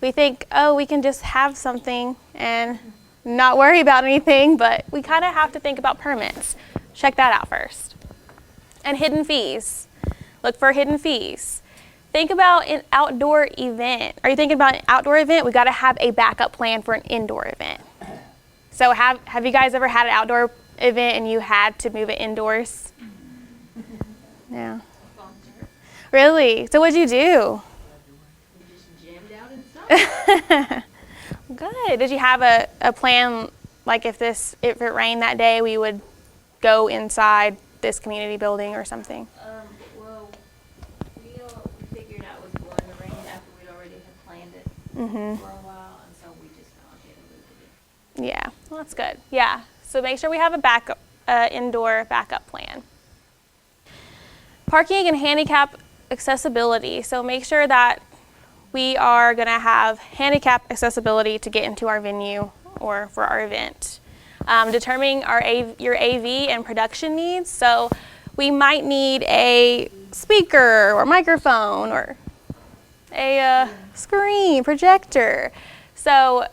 We think, oh, we can just have something and not worry about anything, but we kind of have to think about permits. Check that out first. And hidden fees. Look for hidden fees. Think about an outdoor event. Are you thinking about an outdoor event? We got to have a backup plan for an indoor event. So have you guys ever had an outdoor event and you had to move it indoors? Yeah. Really? So what'd you do? We just jammed out inside. Good. Did you have a plan, like if it rained that day, we would go inside this community building or something? Well, we figured out it was going to rain after we'd already had planned it for a while, and so we just gone ahead and moved it. Yeah, well, that's good. Yeah, so make sure we have a backup, indoor backup plan. Parking and handicap accessibility. So make sure that we are going to have handicap accessibility to get into our venue or for our event. Determining your AV and production needs. So we might need a speaker or microphone or a screen, projector. So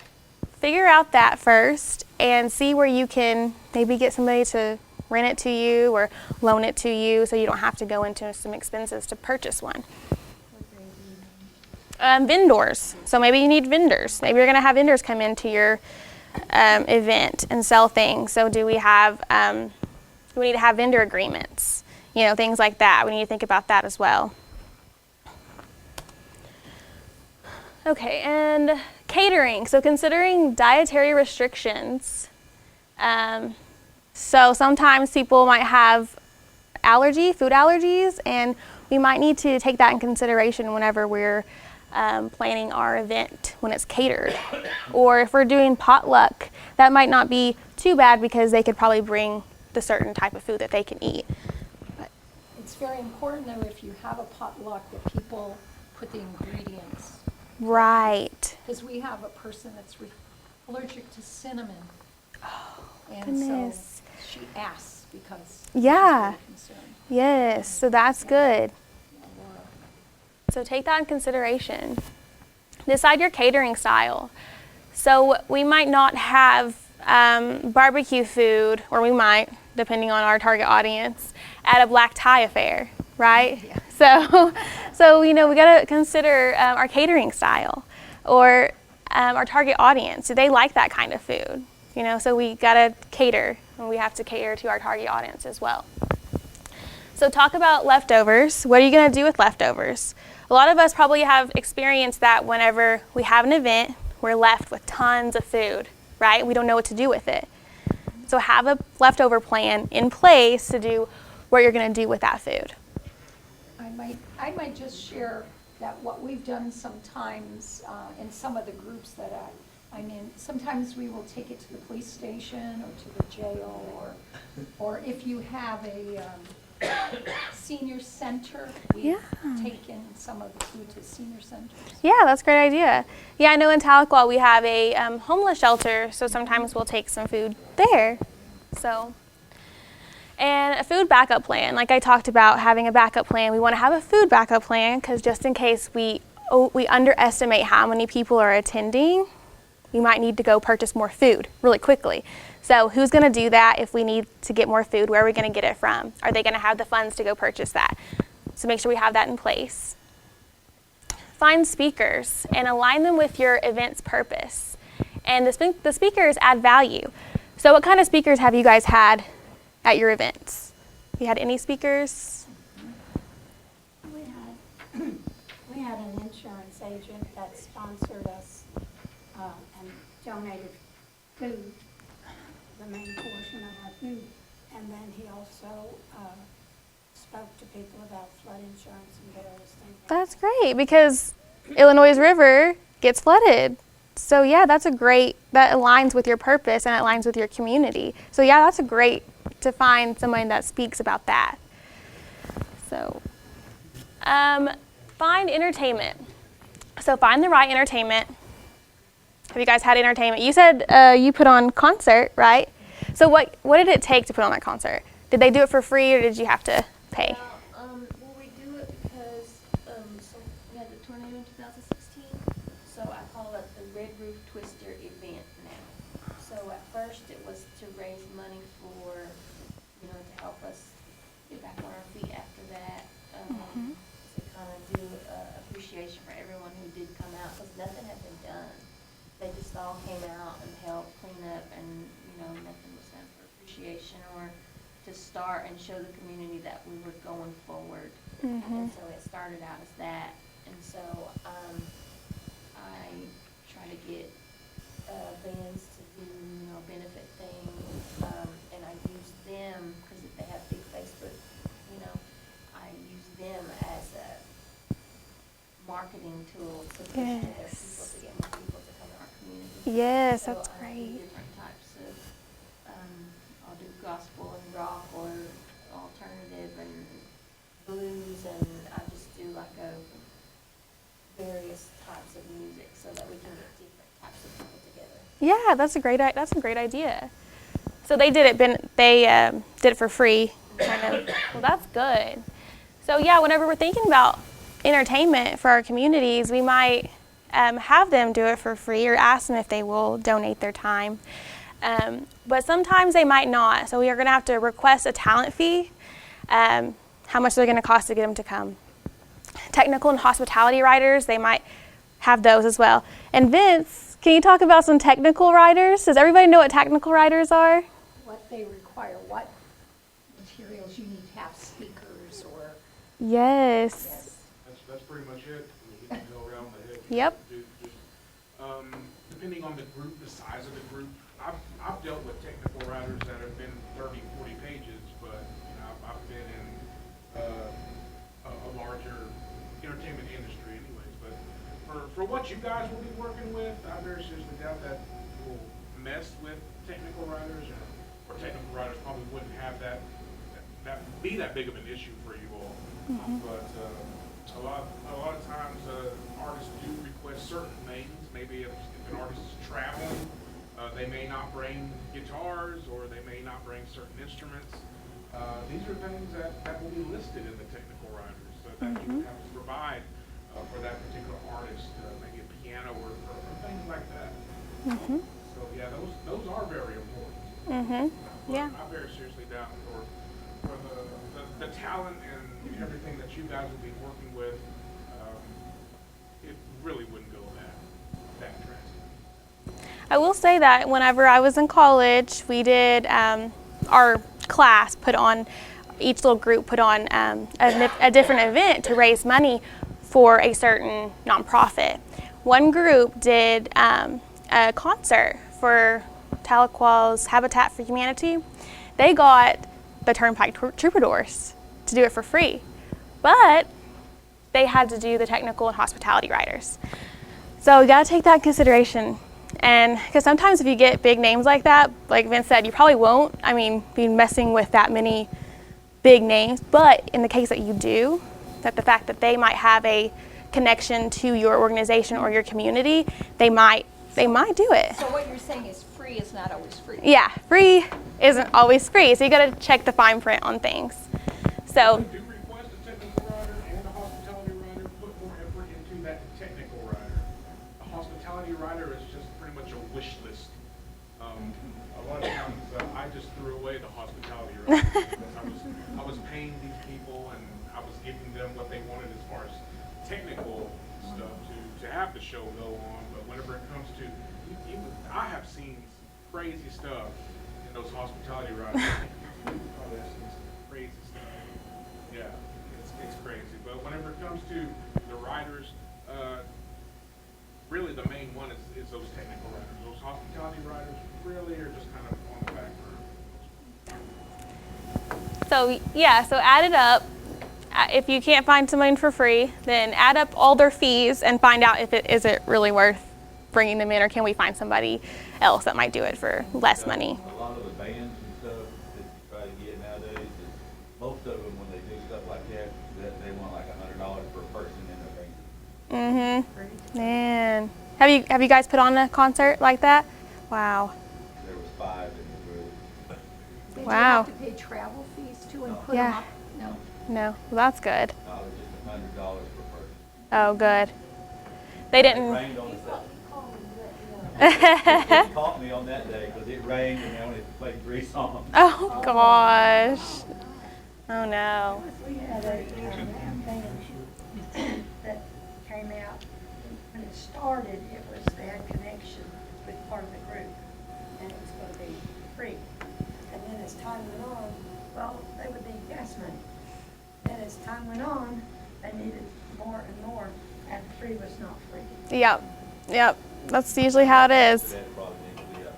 figure out that first and see where you can maybe get somebody to rent it to you or loan it to you so you don't have to go into some expenses to purchase one. Vendors. So maybe you need vendors. Maybe you're going to have vendors come into your event and sell things. So do we need to have vendor agreements? You know, things like that. We need to think about that as well. Okay, and catering. So considering dietary restrictions. So sometimes people might have food allergies, and we might need to take that in consideration whenever we're planning our event when it's catered. Or if we're doing potluck, that might not be too bad because they could probably bring the certain type of food that they can eat. It's very important though, if you have a potluck, that people put the ingredients. Right. Because we have a person that's allergic to cinnamon. Oh, and goodness. So she asks because Yeah. she's very concerned. Yes, so that's good. So take that in consideration. Decide your catering style. So we might not have barbecue food, or we might, depending on our target audience, at a black tie affair, right? Yeah. So you know, we gotta consider our catering style, or our target audience. Do they like that kind of food? You know, so we gotta cater, and we have to cater to our target audience as well. So talk about leftovers. What are you gonna do with leftovers? A lot of us probably have experienced that whenever we have an event, we're left with tons of food, right? We don't know what to do with it. So have a leftover plan in place to do what you're going to do with that food. I might just share that what we've done sometimes in some of the groups that I'm in, sometimes we will take it to the police station or to the jail, or if you have a senior center, we've taken some of the food to senior centers. Yeah, that's a great idea. Yeah, I know in Tahlequah we have a homeless shelter, so sometimes we'll take some food there. So, and a food backup plan. Like I talked about having a backup plan. We want to have a food backup plan because just in case we underestimate how many people are attending, we might need to go purchase more food really quickly. So who's going to do that if we need to get more food? Where are we going to get it from? Are they going to have the funds to go purchase that? So make sure we have that in place. Find speakers and align them with your event's purpose. And the speakers add value. So what kind of speakers have you guys had at your events? You had any speakers? We had an insurance agent that sponsored us and donated food, the main portion of our food. And then he also spoke to people about flood insurance and various things. That's great because Illinois River gets flooded. So yeah, that aligns with your purpose and it aligns with your community. So yeah, that's great to find someone that speaks about that. So find entertainment. So find the right entertainment. Have you guys had entertainment? You said you put on concert, right? So what did it take to put on that concert? Did they do it for free or did you have to pay? Well, we do it because so we had the tornado in 2016, so I call it the Red Roof Twister event now. So at first it was to raise money for, to help us get back on our feet after that, to kind of do appreciation for everyone who did come out, because nothing had been done. They just all came out and helped clean up, and nothing was done for appreciation or to start and show the community that we were going forward. And so it started out as that. And so I try to get bands to do, benefit things, and I use them because if they have big Facebook, I use them as a marketing tool to push to their people, to get more people to come to our community. Yes, So that's I do great. different types of, I'll do gospel and rock or alternative and blues, and I just do like various types of music so that we can get different types of people together. Yeah, that's a great idea. So they did it for free, kind of. Well, that's good. So yeah, whenever we're thinking about entertainment for our communities, we might have them do it for free or ask them if they will donate their time. But sometimes they might not, so we are going to have to request a talent fee, how much they're going to cost to get them to come. Technical and hospitality writers, they might have those as well. And Vince, can you talk about some technical writers? Does everybody know what technical writers are? What they require, what materials you need to have, speakers or. Yes. That's pretty much it. I mean, you can go around the head. Yep. Depending on the group, the size of the group, I've dealt with technical writers that have been 30, 40 pages, but you know, I've been in a larger entertainment industry anyways. But for what you guys will be working with, I very seriously doubt that will mess with technical writers, or technical writers probably wouldn't have that be that big of an issue for you all. But a lot of times artists do request certain things. Maybe if an artist is traveling, they may not bring guitars, or they may not bring certain instruments. These are things that will be listed in the technical writers that you have to provide for that particular artist, maybe a piano or things like that. So yeah, those are very important. But Yeah. I very seriously doubt for the talent and everything that you guys will be working with, it really wouldn't go that drastic. I will say that whenever I was in college, we did, our class put on, each little group put on a different event to raise money for a certain nonprofit. One group did a concert for Tahlequah's Habitat for Humanity. They got the Turnpike Troubadours to do it for free, but they had to do the technical and hospitality writers. So you got to take that in consideration. And because sometimes if you get big names like that, like Vince said, you probably won't, be messing with that many big names. But in the case that you do, that the fact that they might have a connection to your organization or your community, they might do it. So what you're saying is free is not always free? Yeah, free isn't always free. So you got to check the fine print on things. So. We do request a technical writer and a hospitality writer put more effort into that technical writer. A hospitality writer is just pretty much a wish list. A lot of times I just threw away the hospitality writer because I was paying these people and I was giving them what they wanted as far as technical stuff to have the show go on. But whenever it comes to, I have seen crazy stuff in those hospitality writers. Oh, that's just crazy stuff. Yeah, it's crazy. But whenever it comes to the writers, really the main one is those technical writers. Those hospitality writers really are just kind of on the back burner. So yeah, so add it up. If you can't find someone for free, then add up all their fees and find out if it is really worth bringing them in, or can we find somebody else that might do it for less money. A lot of the bands and stuff that you try to get nowadays, is most of them when they do stuff like that they want like $100 per person in their band. Man, have you guys put on a concert like that? Wow. There was 5 in the group. Did Wow. you have to pay travel fees too and put them Yeah. up? No. No, well, that's good. No, it was just $100 per person. Oh, good. They It didn't. rained on the It caught me on that day because it rained and they only played 3 songs. Oh gosh. Oh no. We had a campaign that came out. When it started, it was they had connection with part of the group, and it was going to be free. And then as time went on, well, they would need gas money. Then as time went on, they needed more and more, and free was not free. Yep. That's usually how it is. So that probably needs to be up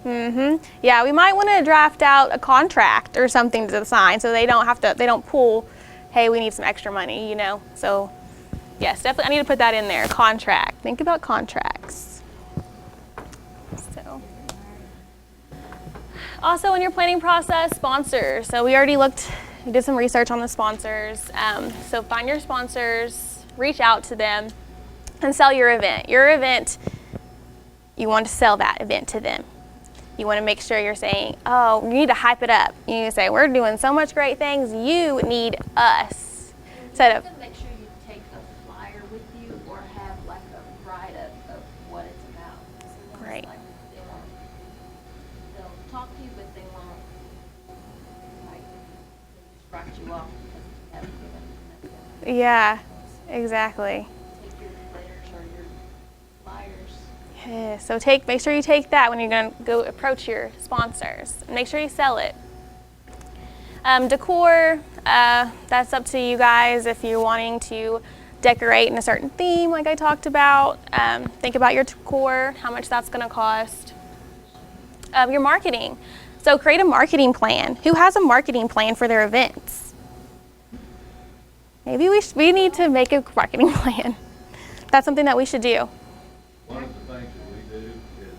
front. Yeah, we might want to draft out a contract or something to sign so they don't pull, hey, we need some extra money, So yes, definitely I need to put that in there. Contract. Think about contracts. So also in your planning process, sponsors. So we did some research on the sponsors. So find your sponsors, reach out to them, and sell your event. Your event, you want to sell that event to them. You want to make sure you're saying, oh, you need to hype it up. You need to say, we're doing so much great things, you need us. Instead of, Make sure you take a flyer with you or have like a write-up of what it's about. Sometimes, Right. like, they'll talk to you, but they won't, like, just write you off because you haven't given enough. Yeah, exactly. Take your letters or your flyers. Yeah, so make sure you take that when you're going to go approach your sponsors. Make sure you sell it. Decor, that's up to you guys if you're wanting to decorate in a certain theme like I talked about. Think about your decor, how much that's going to cost. Your marketing. So create a marketing plan. Who has a marketing plan for their events? Maybe we need to make a marketing plan. That's something that we should do. One of the things that we do is,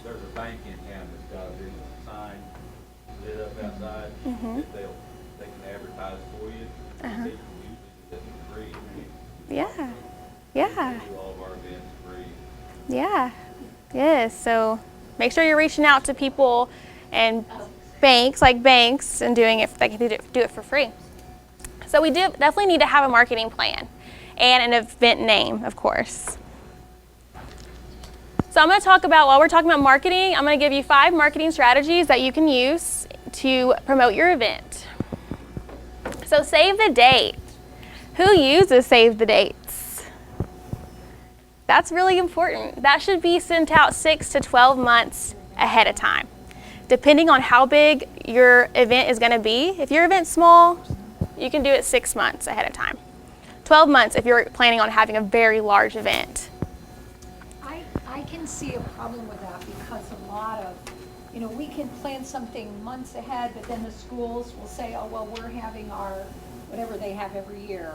there's a bank in town that's got a big sign lit up outside. That they can advertise for you. They usually do that for free. Yeah. Yeah. We do all of our events free. Yeah. Yes. So make sure you're reaching out to people and banks and doing it. They can do it for free. So we definitely need to have a marketing plan and an event name, of course. So I'm going to talk about, while we're talking about marketing, I'm going to give you 5 marketing strategies that you can use to promote your event. So save the date. Who uses save the dates? That's really important. That should be sent out 6 to 12 months ahead of time, depending on how big your event is going to be. If your event's small, you can do it 6 months ahead of time. 12 months if you're planning on having a very large event. I can see a problem with that because a lot of, we can plan something months ahead, but then the schools will say, oh, well, we're having our, whatever they have every year,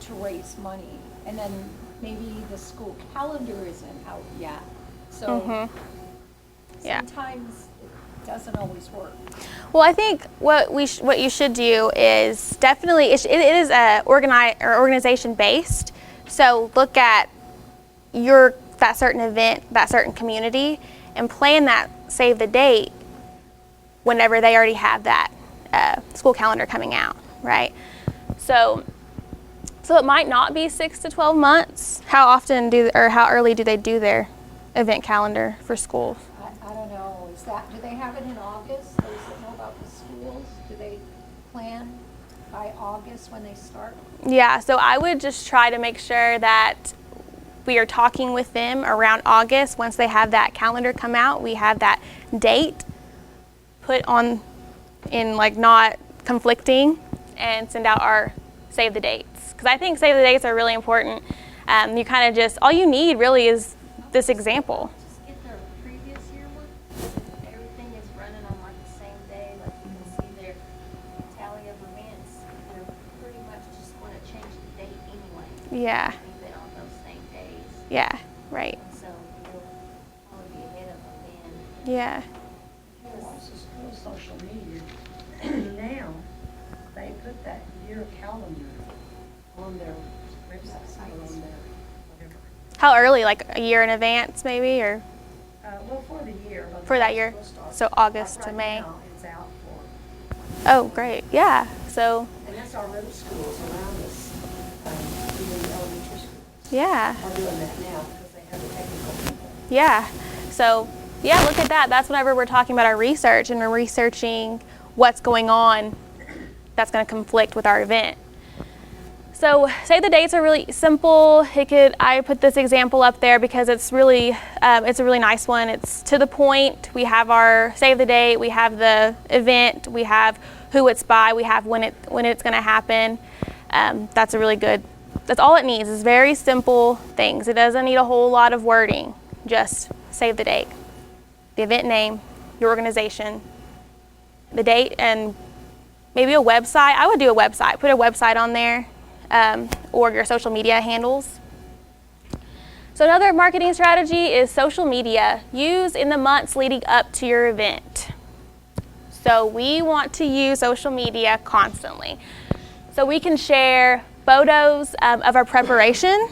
to raise money. And then maybe the school calendar isn't out yet. So Yeah. sometimes it doesn't always work. Well, I think what you should do is definitely, it is organization based. So look at that certain event, that certain community, and plan that, save the date whenever they already have that school calendar coming out, right? So it might not be 6 to 12 months. How early do they do their event calendar for schools? I don't know, do they have it in August? Those that know about the schools, do they plan by August when they start? Yeah, so I would just try to make sure that we are talking with them around August. Once they have that calendar come out, we have that date put on in not conflicting, and send out our save the dates. Because I think save the dates are really important. You kind of just, all you need really is this example. Just get their previous year one. Everything is running on like the same day. Like you can see their tally of events. They're pretty much just going to change the date anyway. Yeah, Leave it on those same days. yeah, right. So you'll probably be ahead of them then. Yeah, Social media, now, they put that year calendar on their website, or on their whatever. how early? Like a year in advance, maybe, or Well, for the year. but For that it's year? supposed to start- So August like to right May? now, it's out for, oh, great, yeah. So and that's our middle schools around us, even the elementary schools yeah, are doing that now because they have the technical people. yeah. So yeah, look at that. That's whenever we're talking about our research and we're researching what's going on that's going to conflict with our event. So save the dates are really simple. I put this example up there because it's a really nice one. It's to the point. We have our save the date, we have the event, we have who it's by, we have when it's going to happen. That's all it needs is very simple things. It doesn't need a whole lot of wording. Just save the date, the event name, your organization, the date, and maybe a website. I would do a website. Put a website on there, or your social media handles. So another marketing strategy is social media. Use in the months leading up to your event. So we want to use social media constantly. So we can share photos of our preparation,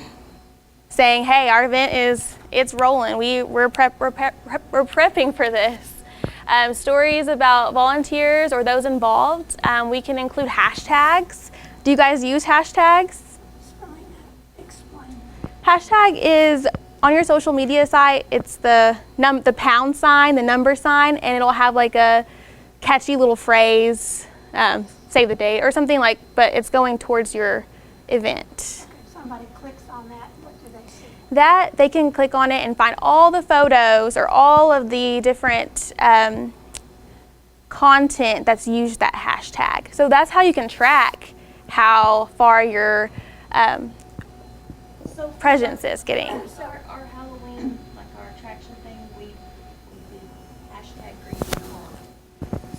saying, hey, our event it's rolling. We're prepping for this. Stories about volunteers or those involved. We can include hashtags. Do you guys use hashtags? Explain. Hashtag is on your social media site. It's the pound sign, the number sign, and it'll have like a catchy little phrase, save the date or something like, but it's going towards your event. If somebody clicks on that, what do they see? That they can click on it and find all the photos or all of the different content that's used that hashtag. So that's how you can track how far your presence is getting. So our Halloween, like our attraction thing, we did hashtag Greasy Haunt.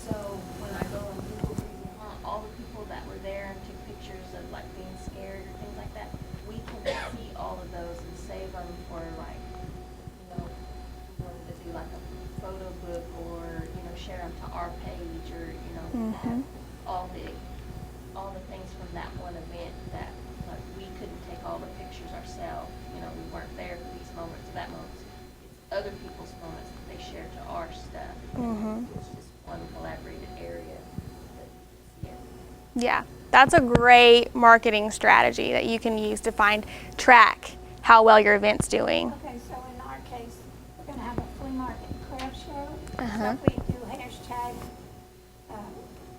So when I go on Google Greasy Haunt, all the people that were there and took pictures of like being scared or things like that, we can see all of those and save them for like, you know, we wanted to do like a photo book or, you know, share them to our page or, you know, have all the things from that one event that like we couldn't take all the pictures ourselves. You know, we weren't there for these moments or that moments. It's other people's moments that they share to our stuff. It's just one collaborated area that you can see it. Yeah, that's a great marketing strategy that you can use to track how well your event's doing. Okay, so in our case, we're gonna have a flea market and craft show. Uh-huh. So if we do hashtag,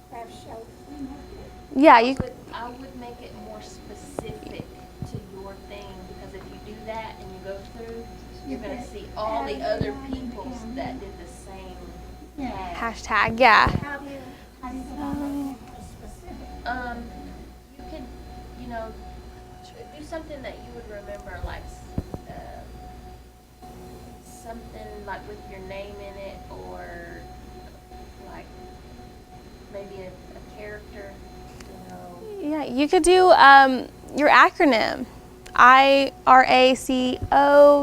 craft show flea market. Yeah, you. I would make it more specific to your thing because if you do that and you go through, you're going to see all the other people that did the same tag. Hashtag, yeah. How do you go about making it specific? You could, you know, do something that you would remember, like something like with your name in it, or like maybe a character, you know. Yeah, you could do your acronym. IRACO,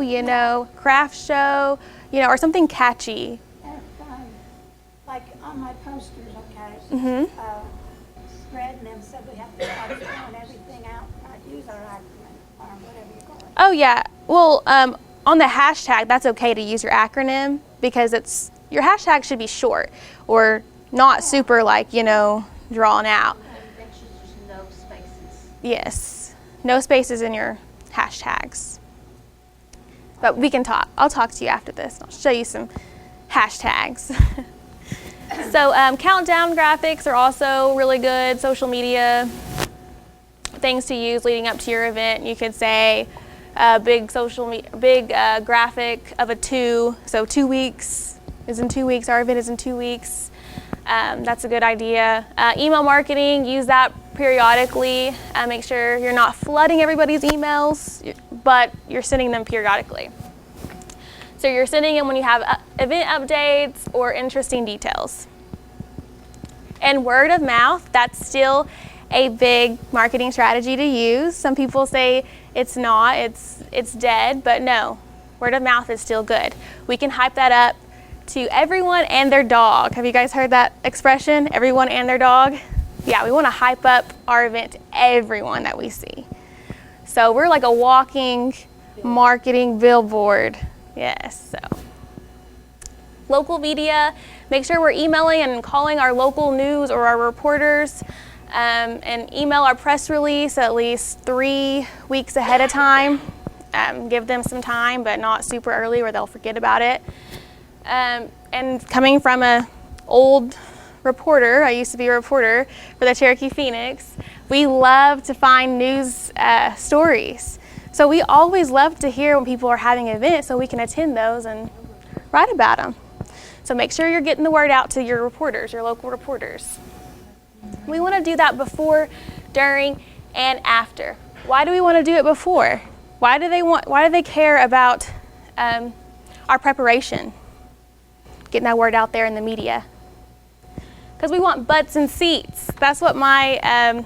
you know, craft show, you know, or something catchy. Like on my posters, okay? Spreading them, said we have to start throwing everything out, use our acronym, or whatever you call it. Oh yeah, well, on the hashtag, that's okay to use your acronym because your hashtag should be short or not super like, you know, drawn out. Make sure there's no spaces. Yes, no spaces in your hashtags. But we can talk. I'll talk to you after this. I'll show you some hashtags. So countdown graphics are also really good social media things to use leading up to your event. You could say big graphic of a 2. So 2 weeks is in 2 weeks. Our event is in 2 weeks. That's a good idea. Email marketing, use that periodically. Make sure you're not flooding everybody's emails, but you're sending them periodically. So you're sending them when you have event updates or interesting details. And word of mouth, that's still a big marketing strategy to use. Some people say it's not, it's dead, but no, word of mouth is still good. We can hype that up to everyone and their dog. Have you guys heard that expression, everyone and their dog? Yeah, we want to hype up our event to everyone that we see. So we're like a walking marketing billboard. Yes, so. Local media, make sure we're emailing and calling our local news or our reporters and email our press release at least 3 weeks ahead of time. Give them some time, but not super early or they'll forget about it. And coming from an old reporter, I used to be a reporter for the Cherokee Phoenix, we love to find news stories. So we always love to hear when people are having events so we can attend those and write about them. So make sure you're getting the word out to your reporters, your local reporters. We want to do that before, during, and after. Why do we want to do it before? Why do they care about our preparation? Getting that word out there in the media. Because we want butts and seats. That's what my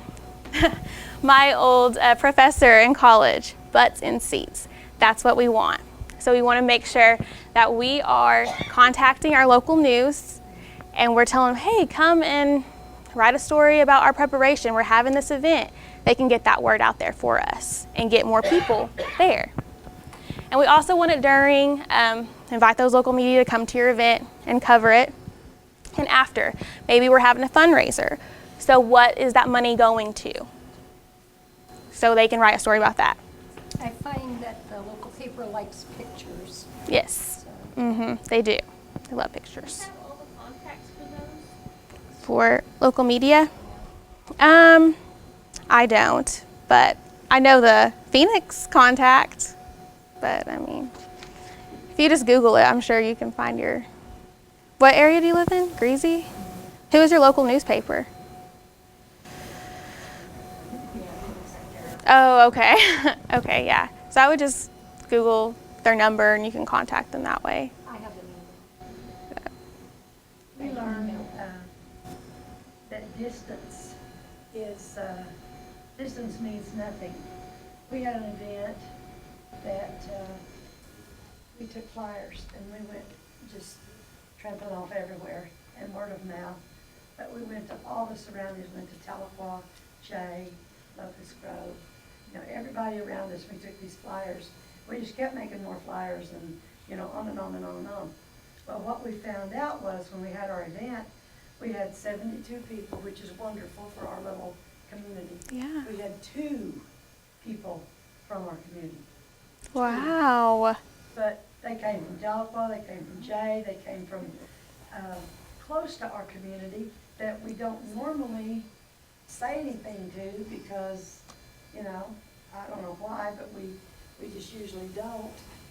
my old professor in college, butts and seats. That's what we want. So we want to make sure that we are contacting our local news and we're telling them, hey, come and write a story about our preparation. We're having this event. They can get that word out there for us and get more people there. And we also want it during, invite those local media to come to your event and cover it. And after, maybe we're having a fundraiser. So what is that money going to? So they can write a story about that. I find that that the local paper likes pictures, Yes. so. They do. They love pictures. Have all the contacts for those? For local media? I don't, but I know the Phoenix contact. But I mean, if you just Google it, I'm sure you can find your. What area do you live in? Greasy? Who is your local newspaper? Oh, okay. Okay, yeah. So I would just Google their number and you can contact them that way. I have the number. We learned that distance is, distance means nothing. We had an event that we took flyers and we went just trampling off everywhere and word of mouth. But we went to all the surroundings, went to Tahlequah, Jay, Locust Grove, you know, everybody around us. We took these flyers. We just kept making more flyers and, you know, on and on and on and on. But what we found out was when we had our event, we had 72 people, which is wonderful for our little community. Yeah. We had 2 people from our community. Wow. But they came from Tahlequah, they came from Jay, they came from close to our community that we don't normally say anything to because, you know, I don't know why, but we just usually don't.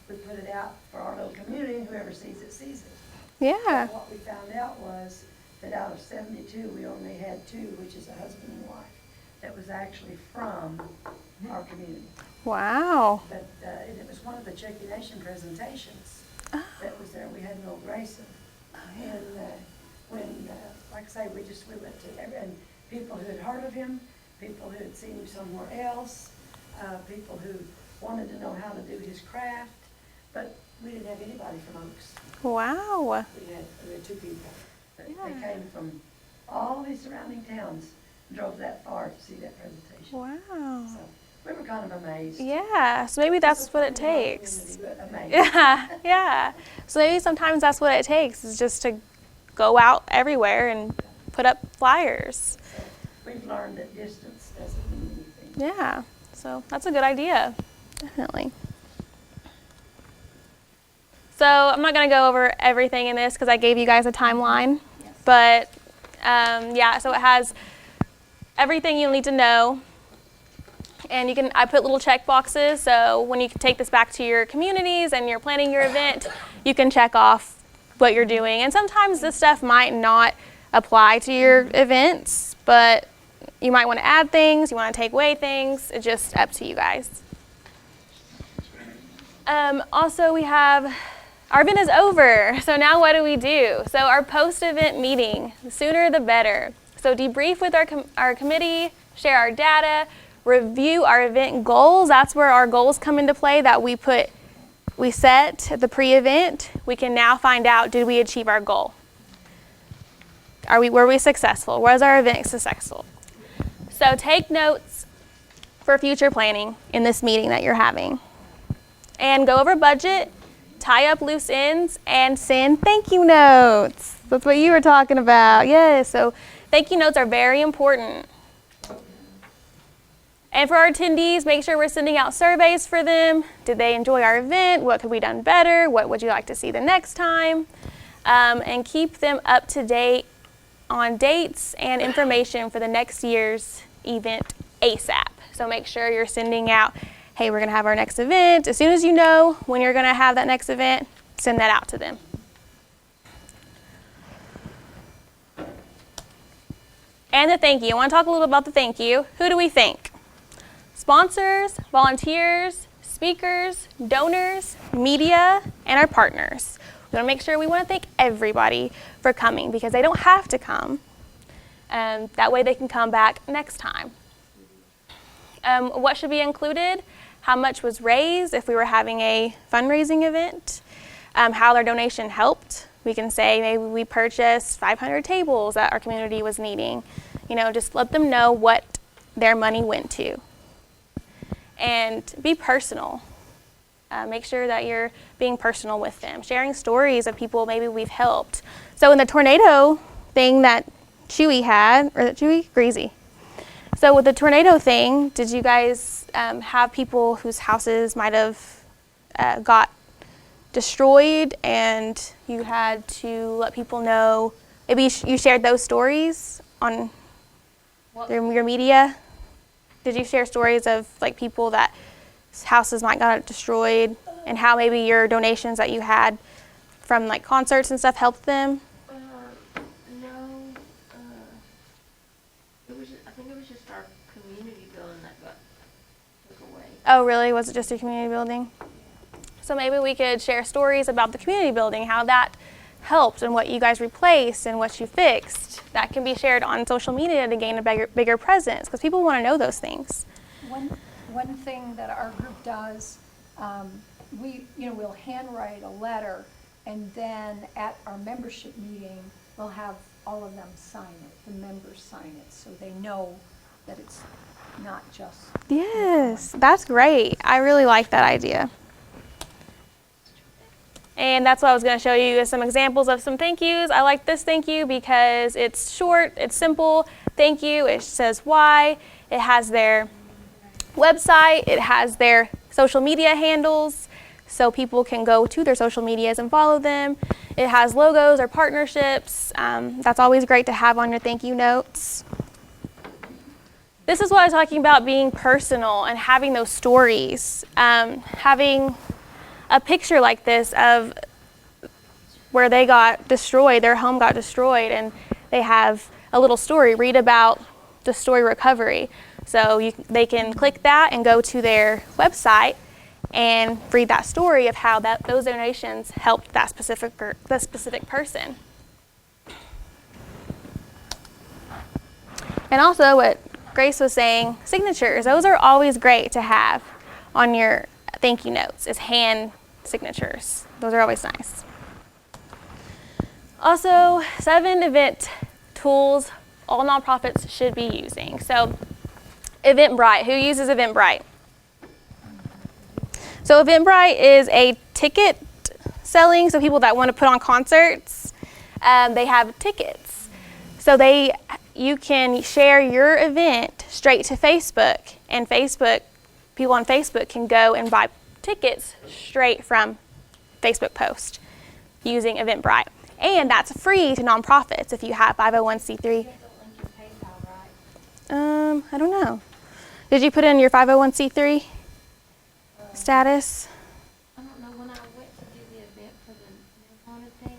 We put it out for our little community and whoever sees it, sees it. Yeah. But what we found out was that out of 72, we only had 2, which is a husband and wife, that was actually from our community. Wow. But and it was one of the Cherokee Nation presentations that was there. We had Noel Grayson. And when, like I say, we went to and people who had heard of him, people who had seen him somewhere else, people who wanted to know how to do his craft. But we didn't have anybody from Oaks. Wow. We had 2 people. But Yeah. they came from all these surrounding towns, drove that far to see that presentation. Wow. So we were kind of amazed. Yeah, so maybe that's what it takes. Amazed. Yeah, yeah. So maybe sometimes that's what it takes, is just to go out everywhere and put up flyers. So we've learned that distance doesn't mean anything. Yeah, so that's a good idea, definitely. So I'm not going to go over everything in this because I gave you guys a timeline. Yes. But yeah, so it has everything you'll need to know. And I put little check boxes, so when you take this back to your communities and you're planning your event, you can check off what you're doing. And sometimes this stuff might not apply to your events, but you might want to add things, you want to take away things. It's just up to you guys. Also, we have, our event is over, so now what do? So our post-event meeting, the sooner the better. So debrief with our committee, share our data, review our event goals. That's where our goals come into play that we set at the pre-event. We can now find out, did we achieve our goal? Were we successful? Was our event successful? So take notes for future planning in this meeting that you're having. And go over budget, tie up loose ends, and send thank you notes. That's what you were talking about. Yes, so thank you notes are very important. And for our attendees, make sure we're sending out surveys for them. Did they enjoy our event? What could we done better? What would you like to see the next time? And keep them up to date on dates and information for the next year's event ASAP. So make sure you're sending out, hey, we're going to have our next event. As soon as you know when you're going to have that next event, send that out to them. And the thank you. I want to talk a little about the thank you. Who do we thank? Sponsors, volunteers, speakers, donors, media, and our partners. We want to make sure we want to thank everybody for coming because they don't have to come. That way they can come back next time. What should be included? How much was raised if we were having a fundraising event? How their donation helped. We can say maybe we purchased 500 tables that our community was needing. You know, just let them know what their money went to. And be personal. Make sure that you're being personal with them, sharing stories of people maybe we've helped. So in the tornado thing that Chewy had, or Chewy? Greasy. So with the tornado thing, did you guys have people whose houses might have got destroyed and you had to let people know? Maybe you shared those stories on your media? Did you share stories of like people that houses might got destroyed and how maybe your donations that you had from like concerts and stuff helped them? No, I think it was just our community building that got took away. Oh, really? Was it just a community building? So maybe we could share stories about the community building, how that helped and what you guys replaced and what you fixed. That can be shared on social media to gain a bigger presence because people want to know those things. One thing that our group does, we'll handwrite a letter, and then at our membership meeting, we'll have all of them sign it, the members sign it, so they know that it's not just. Yes, that's great. I really like that idea. And that's what I was going to show you is some examples of some thank yous. I like this thank you because it's short, it's simple. Thank you, it says why. It has their website, it has their social media handles so people can go to their social medias and follow them. It has logos or partnerships. That's always great to have on your thank you notes. This is what I was talking about, being personal and having those stories. Having a picture like this of where they got destroyed, their home got destroyed, and they have a little story. Read about the story recovery. So they can click that and go to their website and read that story of how those donations helped that specific person. And also what Grace was saying, signatures. Those are always great to have on your thank you notes, is hand signatures. Those are always nice. Also, 7 event tools all nonprofits should be using. So Eventbrite, who uses Eventbrite? So Eventbrite is a ticket selling, so people that want to put on concerts, they have tickets. So you can share your event straight to Facebook, and people on Facebook can go and buy tickets straight from Facebook post using Eventbrite. And that's free to nonprofits if you have 501c3. I don't know. Did you put in your 501c3 status? I don't know, when I went to do the event for the marijuana thing,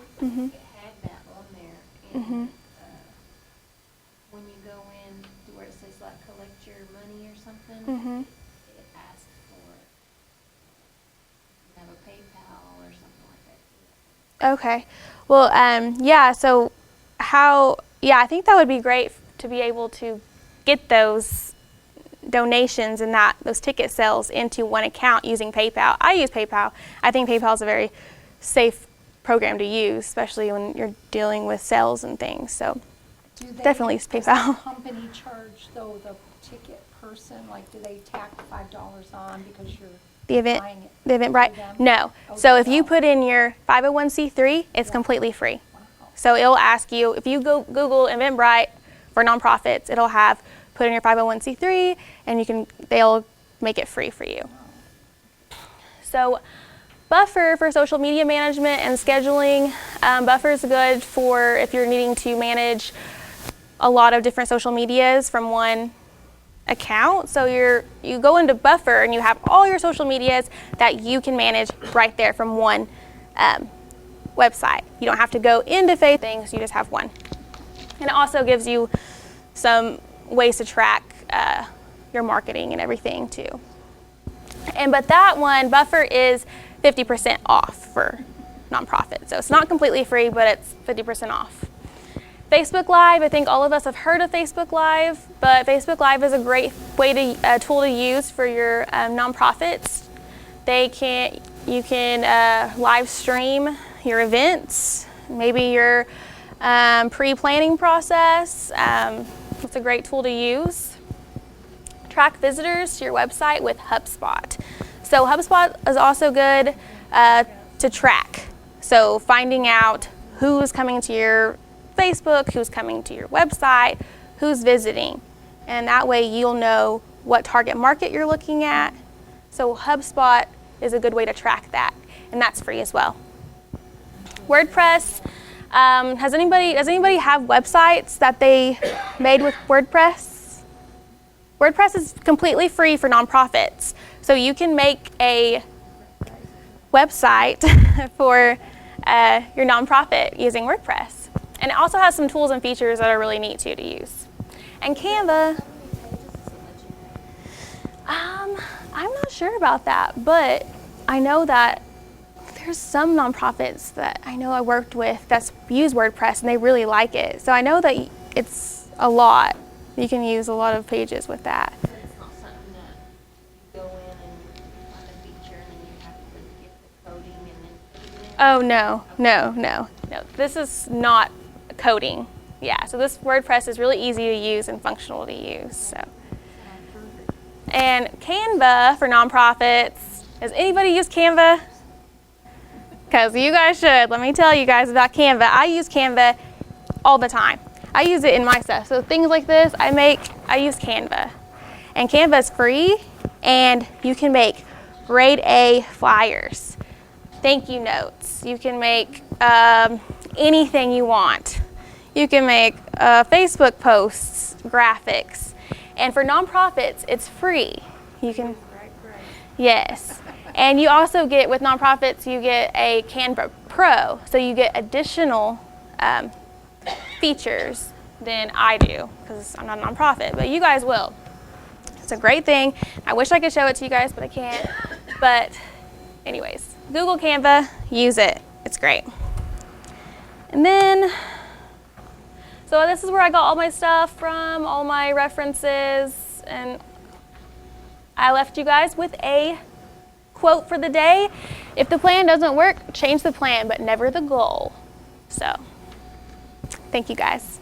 it had that on there. And when you go in to where it says like collect your money or something, it asks for you have a PayPal or something like that. Okay. Well, so I think that would be great to be able to get those donations and those ticket sales into one account using PayPal. I use PayPal. I think PayPal is a very safe program to use, especially when you're dealing with sales and things. So definitely use PayPal. Does the company charge, though, the ticket person? Like, do they tack $5 on because you're buying it? The Eventbrite? No. So if you put in your 501c3, it's completely free. Wow. So it'll ask you, if you go Google Eventbrite for nonprofits, it'll have put in your 501c3, and they'll make it free for you. So Buffer for social media management and scheduling. Buffer is good for if you're needing to manage a lot of different social medias from one account. So you go into Buffer and you have all your social medias that you can manage right there from one website. You don't have to go into Facebook things, you just have one. And it also gives you some ways to track your marketing and everything too. But that one, Buffer, is 50% off for nonprofits. So it's not completely free, but it's 50% off. Facebook Live, I think all of us have heard of Facebook Live, but Facebook Live is a great tool to use for your nonprofits. You can live stream your events, maybe your pre-planning process. It's a great tool to use. Track visitors to your website with HubSpot. So HubSpot is also good to track. So finding out who's coming to your Facebook, who's coming to your website, who's visiting. and that way you'll know what target market you're looking at. So HubSpot is a good way to track that, and that's free as well. WordPress, does anybody have websites that they made with WordPress? WordPress is completely free for nonprofits, so you can make a website for your nonprofit using WordPress. And it also has some tools and features that are really neat too to use. And Canva, I'm not sure about that, but I know that there's some nonprofits that I know I worked with that use WordPress and they really like it. So I know that it's a lot. You can use a lot of pages with that. But it's not something that you go in and find a feature and then you have to get the coding and then put it in. Oh, no. This is not coding. Yeah, so this WordPress is really easy to use and functional to use. So. And Canva for nonprofits. Does anybody use Canva? Because you guys should. Let me tell you guys about Canva. I use Canva all the time. I use it in my stuff. So things like this I use Canva. And Canva is free, and you can make grade A flyers, thank you notes. You can make anything you want. You can make Facebook posts, graphics. And for nonprofits, it's free. You can, yes. And you also get, with nonprofits, you get a Canva Pro. So you get additional features than I do, because I'm not a nonprofit, but you guys will. It's a great thing. I wish I could show it to you guys, but I can't. But anyways, Google Canva, use it. It's great. And then, so this is where I got all my stuff from, all my references, and I left you guys with a quote for the day. If the plan doesn't work, change the plan, but never the goal. So, thank you guys.